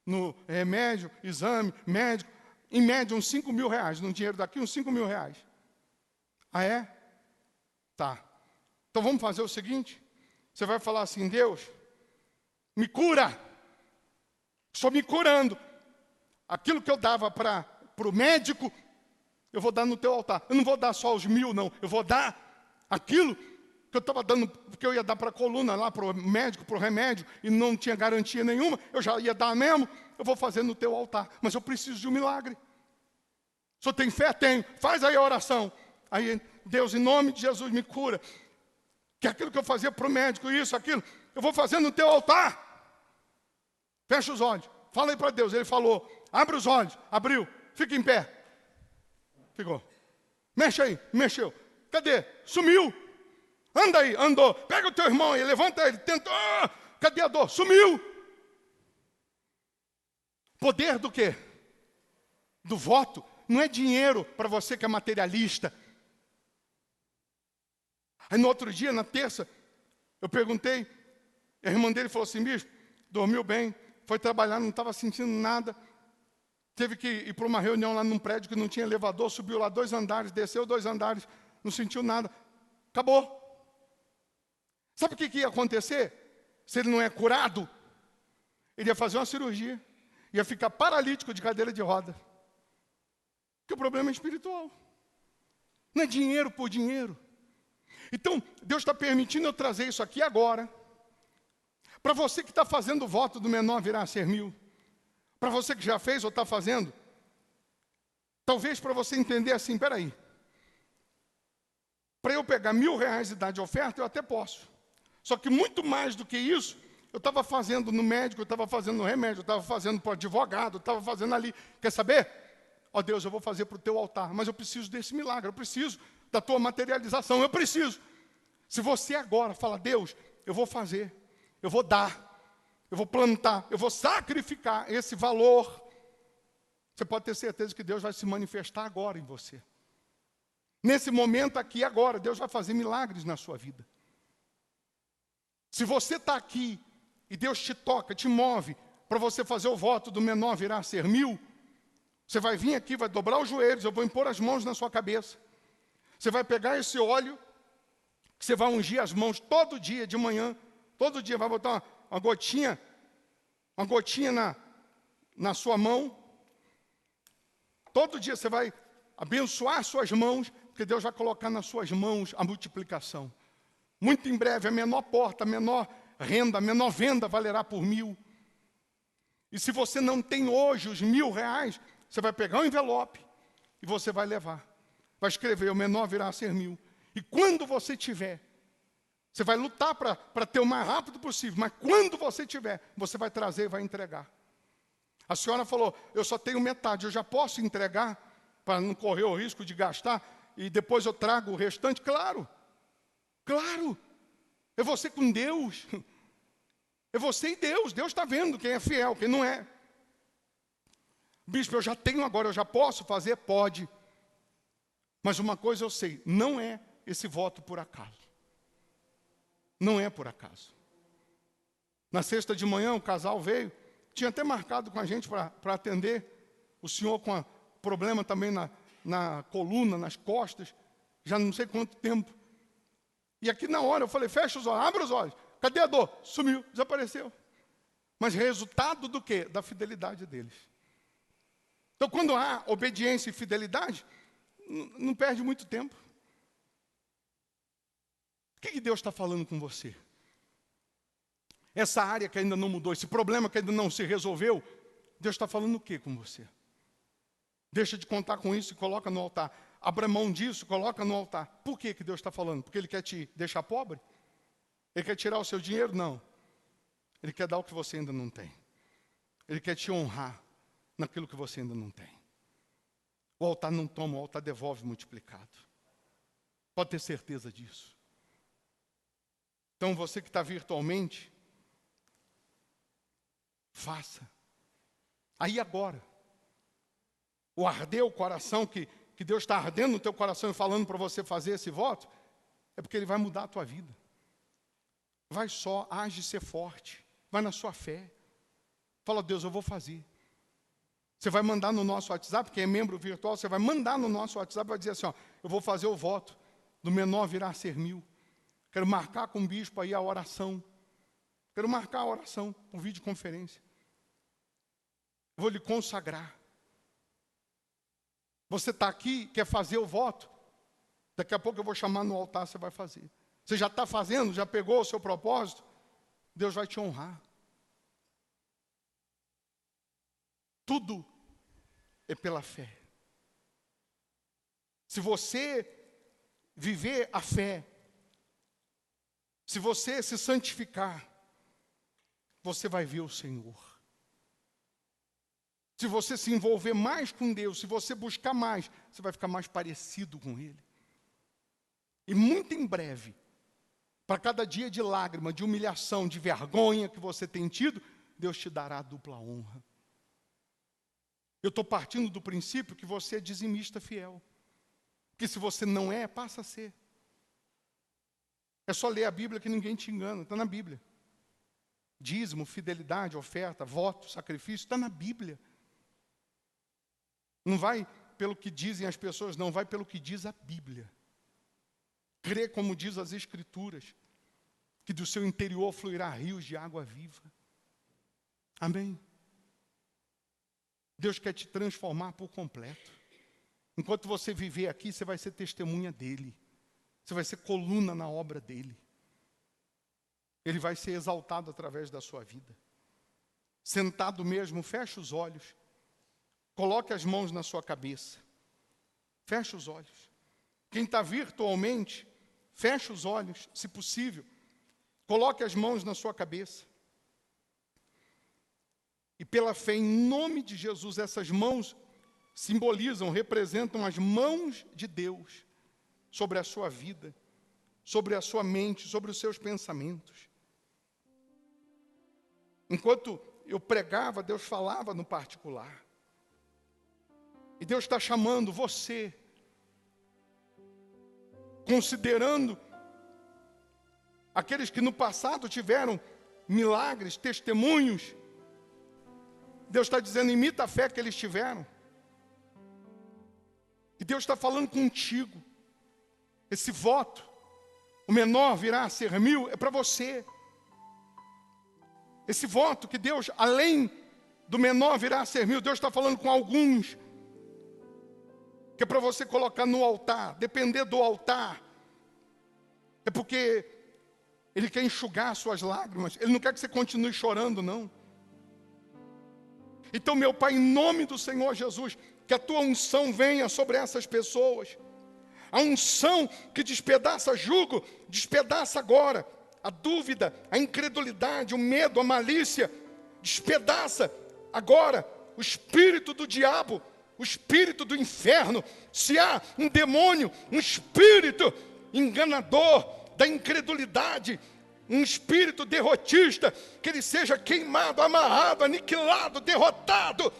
No remédio, exame, médico. Em média uns R$5.000. No dinheiro daqui uns R$5.000. Ah, é? Tá. Então vamos fazer o seguinte. Você vai falar assim, Deus, me cura. Estou me curando. Aquilo que eu dava para o médico, eu vou dar no teu altar. Eu não vou dar só os 1.000, não. Eu vou dar aquilo que eu estava dando, porque eu ia dar para a coluna lá, para o médico, para o remédio, e não tinha garantia nenhuma, eu já ia dar mesmo, eu vou fazer no teu altar. Mas eu preciso de um milagre. O senhor tem fé? Tenho. Faz aí a oração. Aí, Deus, em nome de Jesus, me cura. Que aquilo que eu fazia para o médico, isso, aquilo, eu vou fazer no teu altar. Fecha os olhos. Fala aí para Deus. Ele falou, abre os olhos. Abriu. Fica em pé. Ficou. Mexe aí. Mexeu. Cadê? Sumiu. Anda aí. Andou. Pega o teu irmão aí. Levanta ele. Tentou. Cadê a dor? Sumiu. Poder do quê? Do voto. Não é dinheiro para você que é materialista. Aí no outro dia, na terça, eu perguntei, a irmã dele falou assim, bicho, dormiu bem, foi trabalhar, não estava sentindo nada, teve que ir para uma reunião lá num prédio que não tinha elevador, subiu lá 2 andares, desceu 2 andares, não sentiu nada, acabou. Sabe o que ia acontecer? Se ele não é curado, ele ia fazer uma cirurgia, ia ficar paralítico de cadeira de roda. Porque o problema é espiritual. Não é dinheiro por dinheiro. Então, Deus está permitindo eu trazer isso aqui agora. Para você que está fazendo o voto do menor virá a ser 1.000. Para você que já fez ou está fazendo. Talvez para você entender assim, peraí. Para eu pegar R$1.000 e dar de oferta, eu até posso. Só que muito mais do que isso, eu estava fazendo no médico, eu estava fazendo no remédio, eu estava fazendo para o advogado, eu estava fazendo ali. Quer saber? Ó Deus, eu vou fazer para o teu altar, mas eu preciso desse milagre, eu preciso da tua materialização, eu preciso. Se você agora fala, Deus, eu vou fazer, eu vou dar, eu vou plantar, eu vou sacrificar esse valor, você pode ter certeza que Deus vai se manifestar agora em você. Nesse momento aqui, agora, Deus vai fazer milagres na sua vida. Se você está aqui e Deus te toca, te move, para você fazer o voto do menor virar a ser 1000, você vai vir aqui, vai dobrar os joelhos, eu vou impor as mãos na sua cabeça. Você vai pegar esse óleo, que você vai ungir as mãos todo dia de manhã, todo dia vai botar uma gotinha na sua mão. Todo dia você vai abençoar suas mãos, porque Deus vai colocar nas suas mãos a multiplicação. Muito em breve, a menor porta, a menor renda, a menor venda valerá por 1000. E se você não tem hoje os R$1000, você vai pegar um envelope e você vai levar. Vai escrever, o menor virá a ser 1000. E quando você tiver, você vai lutar para ter o mais rápido possível, mas quando você tiver, você vai trazer e vai entregar. A senhora falou, eu só tenho metade, eu já posso entregar para não correr o risco de gastar e depois eu trago o restante? Claro, claro, é você com Deus, é você e Deus, Deus está vendo quem é fiel, quem não é. Bispo, eu já tenho agora, eu já posso fazer? Pode. Mas uma coisa eu sei, não é esse voto por acaso. Não é por acaso. Na sexta de manhã o casal veio, tinha até marcado com a gente para atender, o senhor com problema também na coluna, nas costas, já não sei quanto tempo. E aqui na hora eu falei, fecha os olhos, abre os olhos. Cadê a dor? Sumiu, desapareceu. Mas resultado do quê? Da fidelidade deles. Então quando há obediência e fidelidade, não perde muito tempo. O que Deus está falando com você? Essa área que ainda não mudou, esse problema que ainda não se resolveu, Deus está falando o que com você? Deixa de contar com isso e coloca no altar. Abra mão disso, coloca no altar. Por que Deus está falando? Porque Ele quer te deixar pobre? Ele quer tirar o seu dinheiro? Não. Ele quer dar o que você ainda não tem. Ele quer te honrar naquilo que você ainda não tem. O altar não toma, o altar devolve multiplicado. Pode ter certeza disso. Então você que está virtualmente, faça. Aí agora, o arder o coração, que Deus está ardendo no teu coração e falando para você fazer esse voto, é porque Ele vai mudar a tua vida. Vai só, age ser forte, vai na sua fé. Fala, Deus, eu vou fazer. Você vai mandar no nosso WhatsApp, quem é membro virtual, você vai mandar no nosso WhatsApp, vai dizer assim, ó, eu vou fazer o voto do menor virar a ser 1000. Quero marcar com o bispo aí a oração. Quero marcar a oração por videoconferência. Eu vou lhe consagrar. Você está aqui, quer fazer o voto? Daqui a pouco eu vou chamar no altar, você vai fazer. Você já está fazendo, já pegou o seu propósito? Deus vai te honrar. Tudo é pela fé. Se você viver a fé, se você se santificar, você vai ver o Senhor. Se você se envolver mais com Deus, se você buscar mais, você vai ficar mais parecido com Ele. E muito em breve, para cada dia de lágrima, de humilhação, de vergonha que você tem tido, Deus te dará a dupla honra. Eu estou partindo do princípio que você é dizimista fiel. Porque se você não é, passa a ser. É só ler a Bíblia que ninguém te engana, está na Bíblia. Dízimo, fidelidade, oferta, voto, sacrifício, está na Bíblia. Não vai pelo que dizem as pessoas, não, vai pelo que diz a Bíblia. Crê como diz as Escrituras, que do seu interior fluirá rios de água viva. Amém? Deus quer te transformar por completo. Enquanto você viver aqui, você vai ser testemunha dEle. Você vai ser coluna na obra dEle. Ele vai ser exaltado através da sua vida. Sentado mesmo, feche os olhos. Coloque as mãos na sua cabeça. Feche os olhos. Quem está virtualmente, feche os olhos, se possível. Coloque as mãos na sua cabeça. E pela fé, em nome de Jesus, essas mãos simbolizam, representam as mãos de Deus sobre a sua vida, sobre a sua mente, sobre os seus pensamentos. Enquanto eu pregava, Deus falava no particular. E Deus está chamando você, considerando aqueles que no passado tiveram milagres, testemunhos. Deus está dizendo, imita a fé que eles tiveram. E Deus está falando contigo. Esse voto, o menor virá a ser 1000, é para você. Esse voto que Deus, além do menor virá a ser 1000, Deus está falando com alguns, que é para você colocar no altar, depender do altar. É porque Ele quer enxugar suas lágrimas, Ele não quer que você continue chorando, não. Então, meu Pai, em nome do Senhor Jesus, que a Tua unção venha sobre essas pessoas. A unção que despedaça jugo, despedaça agora a dúvida, a incredulidade, o medo, a malícia. Despedaça agora o espírito do diabo, o espírito do inferno. Se há um demônio, um espírito enganador da incredulidade, um espírito derrotista, que ele seja queimado, amarrado, aniquilado, derrotado.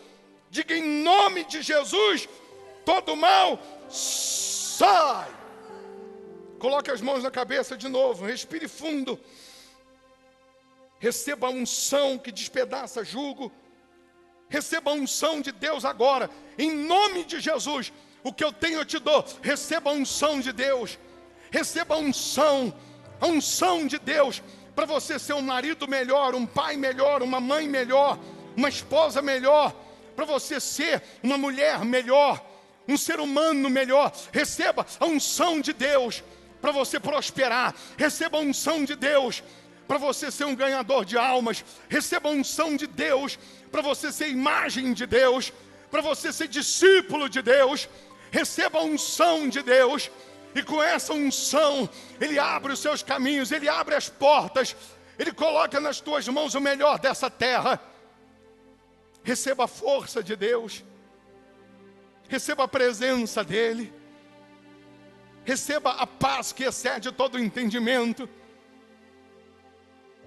Diga em nome de Jesus, todo mal sai. Coloque as mãos na cabeça de novo, respire fundo. Receba a unção que despedaça jugo. Receba a unção de Deus agora, em nome de Jesus. O que eu tenho eu te dou. Receba a unção de Deus. Receba a unção de Deus, para você ser um marido melhor, um pai melhor, uma mãe melhor, uma esposa melhor, para você ser uma mulher melhor, um ser humano melhor. Receba a unção de Deus para você prosperar. Receba a unção de Deus para você ser um ganhador de almas. Receba a unção de Deus para você ser imagem de Deus, para você ser discípulo de Deus. Receba a unção de Deus. E com essa unção, Ele abre os seus caminhos, Ele abre as portas, Ele coloca nas tuas mãos o melhor dessa terra. Receba a força de Deus, receba a presença dEle, receba a paz que excede todo o entendimento.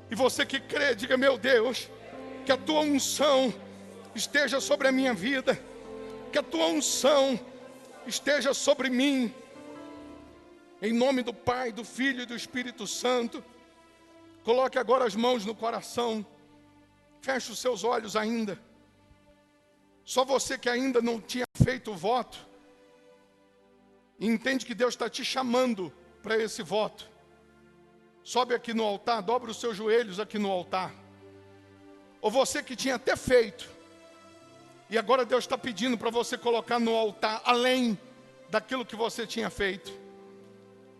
E você que crê, diga, meu Deus, que a Tua unção esteja sobre a minha vida, que a Tua unção esteja sobre mim. Em nome do Pai, do Filho e do Espírito Santo. Coloque agora as mãos no coração. Feche os seus olhos ainda. Só você que ainda não tinha feito o voto, entende que Deus está te chamando para esse voto. Sobe aqui no altar, dobra os seus joelhos aqui no altar. Ou você que tinha até feito, e agora Deus está pedindo para você colocar no altar, além daquilo que você tinha feito.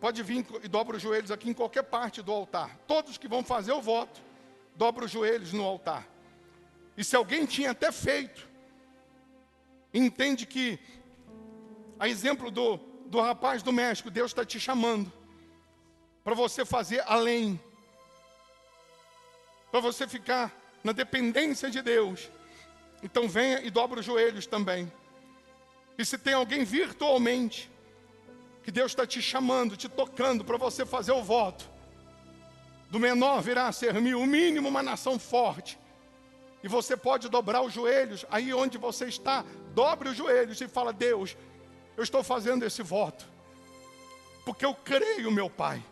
Pode vir e dobra os joelhos aqui em qualquer parte do altar. Todos que vão fazer o voto, dobra os joelhos no altar. E se alguém tinha até feito, entende que, a exemplo do rapaz do México, Deus está te chamando para você fazer além, para você ficar na dependência de Deus. Então venha e dobra os joelhos também. E se tem alguém virtualmente, que Deus está te chamando, te tocando para você fazer o voto, do menor virá a ser 1000, o mínimo uma nação forte. E você pode dobrar os joelhos, aí onde você está, dobre os joelhos e fala, Deus, eu estou fazendo esse voto, porque eu creio, meu Pai,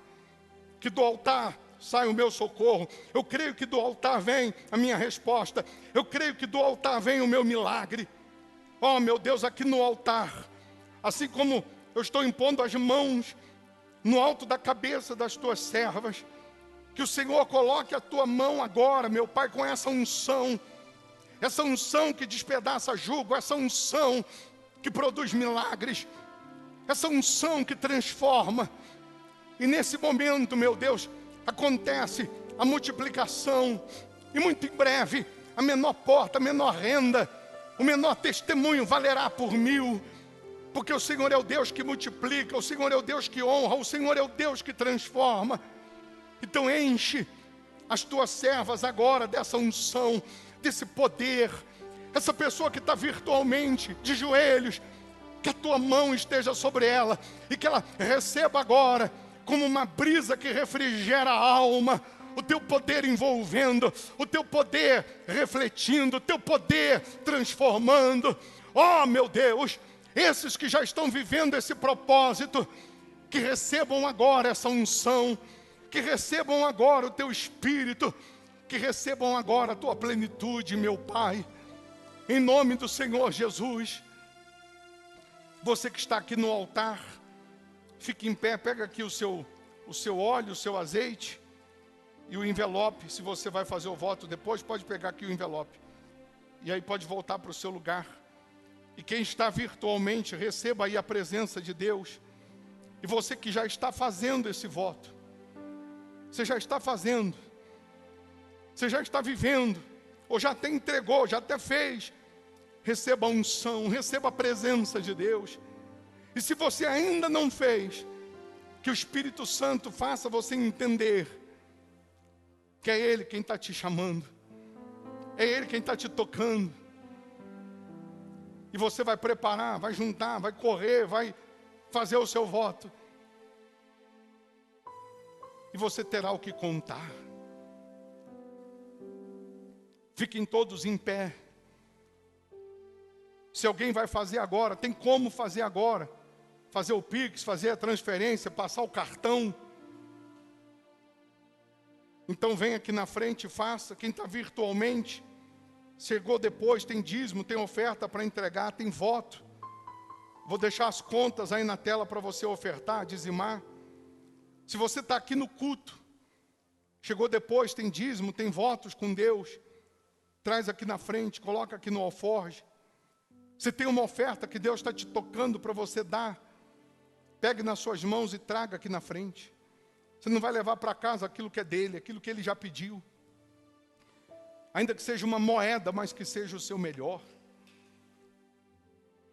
que do altar sai o meu socorro, eu creio que do altar vem a minha resposta, eu creio que do altar vem o meu milagre. Oh, meu Deus, aqui no altar, assim como eu estou impondo as mãos no alto da cabeça das tuas servas, que o Senhor coloque a tua mão agora, meu Pai, com essa unção que despedaça jugo, essa unção que produz milagres, essa unção que transforma. E nesse momento, meu Deus, acontece a multiplicação, e muito em breve, a menor porta, a menor renda, o menor testemunho valerá por 1000, porque o Senhor é o Deus que multiplica, o Senhor é o Deus que honra, o Senhor é o Deus que transforma. Então enche as tuas servas agora dessa unção, desse poder, Essa pessoa que está virtualmente, de joelhos, que a tua mão esteja sobre ela e que ela receba agora, como uma brisa que refrigera a alma, o teu poder envolvendo, o teu poder refletindo, o teu poder transformando. Oh, meu Deus, esses que já estão vivendo esse propósito, que recebam agora essa unção, que recebam agora o teu Espírito, que recebam agora a tua plenitude, meu Pai, em nome do Senhor Jesus. Você que está aqui no altar, fique em pé, pega aqui o seu óleo, o seu azeite e o envelope. Se você vai fazer o voto depois, pode pegar aqui o envelope. E aí pode voltar para o seu lugar. E quem está virtualmente, receba aí a presença de Deus. E você que já está fazendo esse voto, você já está fazendo, você já está vivendo, ou já até entregou, já até fez, receba a unção, receba a presença de Deus. E se você ainda não fez, que o Espírito Santo faça você entender que é Ele quem está te chamando, é Ele quem está te tocando. E você vai preparar, vai juntar, vai correr, vai fazer o seu voto. E você terá o que contar. Fiquem todos em pé. Se alguém vai fazer agora, tem como fazer agora. Fazer o Pix, fazer a transferência, passar o cartão. Então vem aqui na frente e faça. Quem está virtualmente, chegou depois, tem dízimo, tem oferta para entregar, tem voto. Vou deixar as contas aí na tela para você ofertar, dizimar. Se você está aqui no culto, chegou depois, tem dízimo, tem votos com Deus, traz aqui na frente, coloca aqui no alforje. Se tem uma oferta que Deus está te tocando para você dar, pegue nas suas mãos e traga aqui na frente. Você não vai levar para casa aquilo que é dele, aquilo que ele já pediu. Ainda que seja uma moeda, mas que seja o seu melhor.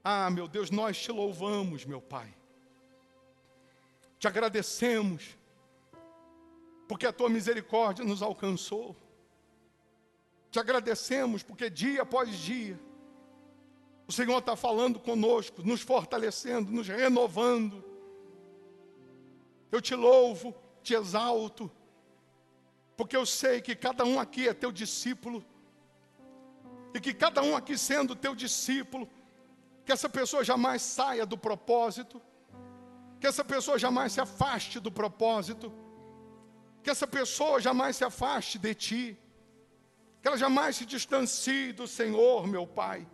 Ah, meu Deus, nós te louvamos, meu Pai. Te agradecemos, porque a tua misericórdia nos alcançou. Te agradecemos, porque dia após dia, o Senhor está falando conosco, nos fortalecendo, nos renovando. Eu te louvo, te exalto, porque eu sei que cada um aqui é teu discípulo, e que cada um aqui sendo teu discípulo, que essa pessoa jamais saia do propósito, que essa pessoa jamais se afaste do propósito, que essa pessoa jamais se afaste de ti, que ela jamais se distancie do Senhor, meu Pai,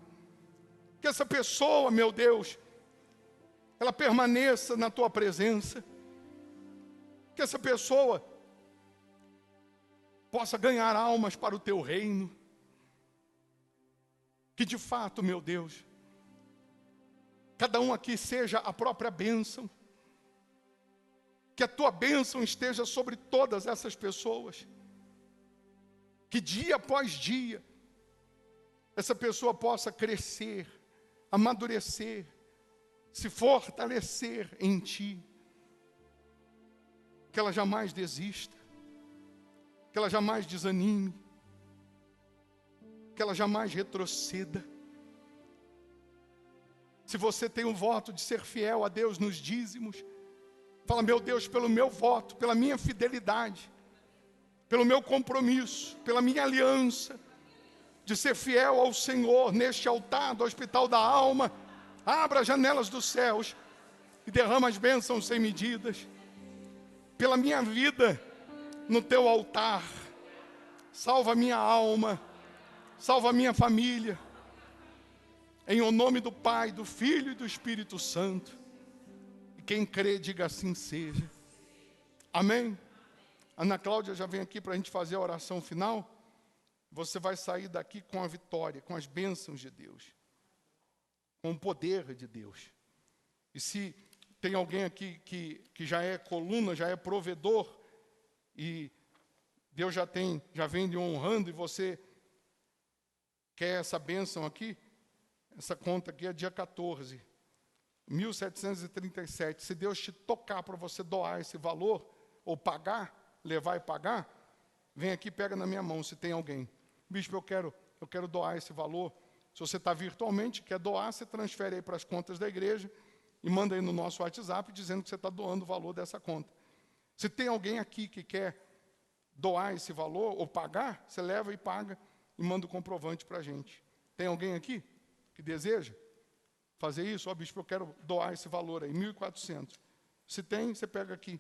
que essa pessoa, meu Deus, ela permaneça na tua presença, que essa pessoa possa ganhar almas para o teu reino, que de fato, meu Deus, cada um aqui seja a própria bênção, que a tua bênção esteja sobre todas essas pessoas, que dia após dia, essa pessoa possa crescer, amadurecer, se fortalecer em ti, que ela jamais desista, que ela jamais desanime, que ela jamais retroceda. Se você tem um voto de ser fiel a Deus nos dízimos, fala, meu Deus, pelo meu voto, pela minha fidelidade, pelo meu compromisso, pela minha aliança, de ser fiel ao Senhor neste altar do Hospital da Alma, abra as janelas dos céus e derrama as bênçãos sem medidas. Pela minha vida no teu altar, salva a minha alma, salva a minha família, em o nome do Pai, do Filho e do Espírito Santo. E quem crê, diga assim seja. Amém? Ana Cláudia já vem aqui para a gente fazer a oração final. Você vai sair daqui com a vitória, com as bênçãos de Deus, com o poder de Deus. E se tem alguém aqui que já é coluna, já é provedor, e Deus já vem lhe honrando, e você quer essa bênção aqui, essa conta aqui é dia 14, 1737. Se Deus te tocar para você doar esse valor, ou pagar, levar e pagar, vem aqui e pega na minha mão, se tem alguém. Bispo, eu quero doar esse valor Se você está virtualmente, quer doar, você transfere aí para as contas da igreja e manda aí no nosso WhatsApp dizendo que você está doando o valor dessa conta. Se tem alguém aqui que quer doar esse valor ou pagar, você leva e paga e manda o comprovante para a gente. Tem alguém aqui que deseja fazer isso? Ó, bispo, eu quero doar esse valor aí, 1.400. Se tem, você pega aqui.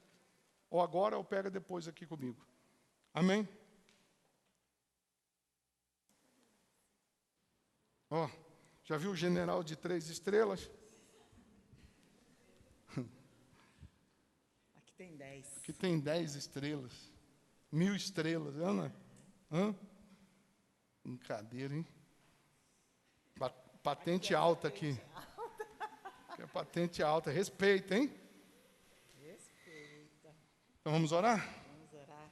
Ou agora ou pega depois aqui comigo. Amém? Ó, já viu o general de 3 estrelas? Aqui tem 10. Aqui tem 10 estrelas. 1.000 estrelas, Ana? Hã? Brincadeira, hein? Patente alta aqui. É patente alta. Respeita, hein? Respeita. Então vamos orar? Vamos orar.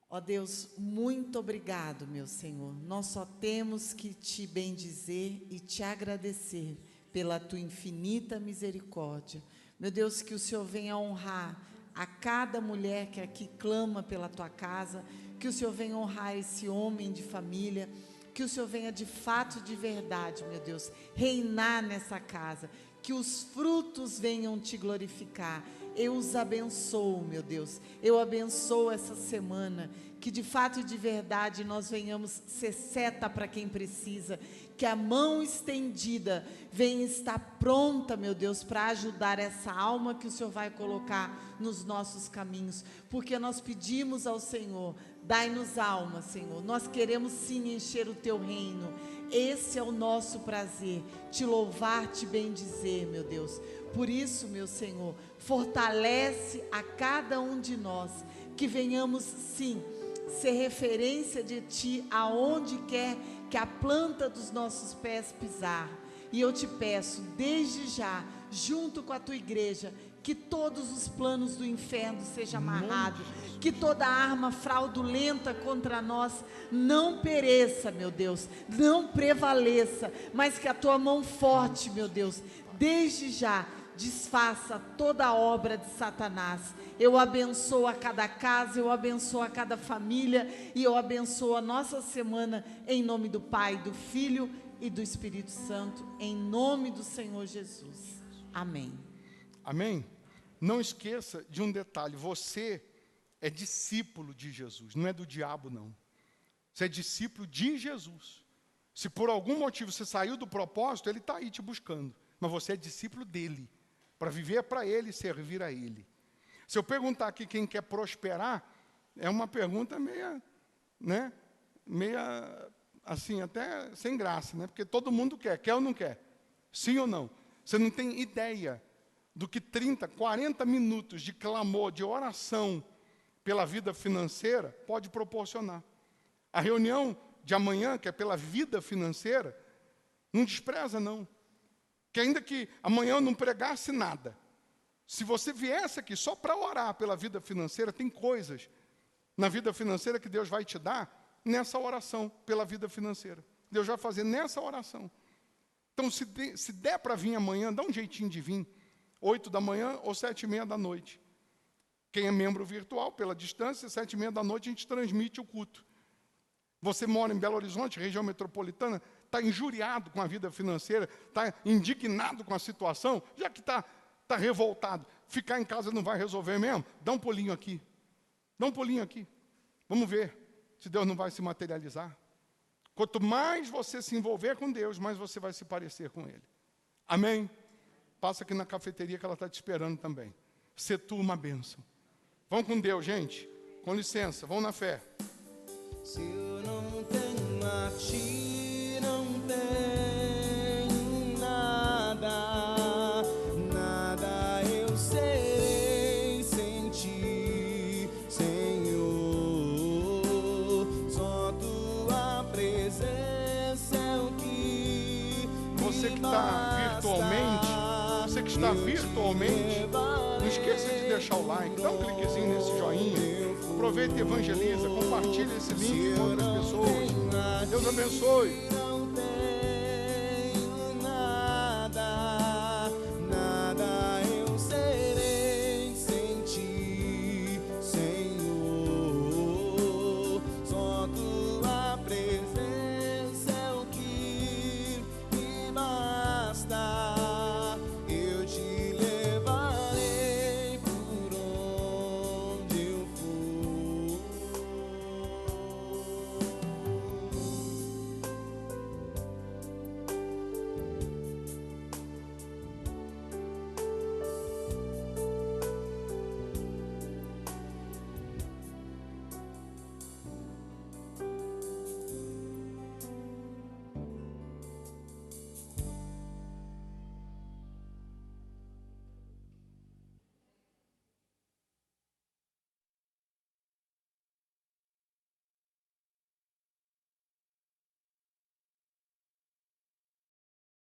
Ó Deus, muito obrigado, meu Senhor. Nós só temos que te bendizer e te agradecer pela tua infinita misericórdia. Meu Deus, que o Senhor venha honrar a cada mulher que aqui clama pela tua casa, que o Senhor venha honrar esse homem de família, que o Senhor venha de fato, de verdade, meu Deus, reinar nessa casa, que os frutos venham te glorificar. Eu os abençoo, meu Deus, eu abençoo essa semana, que de fato e de verdade nós venhamos ser seta para quem precisa, que a mão estendida venha estar pronta, meu Deus, para ajudar essa alma que o Senhor vai colocar nos nossos caminhos, porque nós pedimos ao Senhor, dai-nos alma, Senhor, nós queremos sim encher o teu reino, esse é o nosso prazer, te louvar, te bendizer, meu Deus. Por isso, meu Senhor, fortalece a cada um de nós, que venhamos sim ser referência de Ti aonde quer que a planta dos nossos pés pisar. E eu te peço, desde já, junto com a Tua igreja, que todos os planos do inferno sejam amarrados, que toda arma fraudulenta contra nós não pereça, meu Deus, não prevaleça, mas que a Tua mão forte, meu Deus, desde já, desfaça toda a obra de Satanás. Eu abençoo a cada casa, eu abençoo a cada família, e eu abençoo a nossa semana, em nome do Pai, do Filho e do Espírito Santo, em nome do Senhor Jesus. Amém. Amém? Não esqueça de um detalhe, você é discípulo de Jesus, não é do diabo não. Você é discípulo de Jesus. Se por algum motivo você saiu do propósito, Ele está aí te buscando, mas você é discípulo dEle, para viver para Ele e servir a Ele. Se eu perguntar aqui quem quer prosperar, é uma pergunta meia, né, meia, assim, até sem graça, né, porque todo mundo quer ou não quer? Sim ou não? Você não tem ideia do que 30, 40 minutos de clamor, de oração pela vida financeira pode proporcionar. A reunião de amanhã, que é pela vida financeira, não despreza não. Que ainda que amanhã eu não pregasse nada, se você viesse aqui só para orar pela vida financeira, tem coisas na vida financeira que Deus vai te dar nessa oração pela vida financeira. Deus vai fazer nessa oração. Então, se der para vir amanhã, dá um jeitinho de vir, 8 da manhã ou 7h30 da noite. Quem é membro virtual, pela distância, 7h30 da noite a gente transmite o culto. Você mora em Belo Horizonte, região metropolitana, está injuriado com a vida financeira, está indignado com a situação, já que está revoltado, ficar em casa não vai resolver mesmo? Dá um pulinho aqui. Dá um pulinho aqui. Vamos ver se Deus não vai se materializar. Quanto mais você se envolver com Deus, mais você vai se parecer com Ele. Amém? Passa aqui na cafeteria que ela está te esperando também. Ser tu uma bênção. Vamos com Deus, gente. Com licença, vamos na fé. Se eu não tenho a Ti, não tenho nada, nada eu serei sem Ti, Senhor. Só Tua presença é o que Você que está virtualmente, não esqueça de deixar o like, dá um cliquezinho nesse joinha, aproveita e evangeliza, compartilha esse link com outras pessoas. Deus abençoe.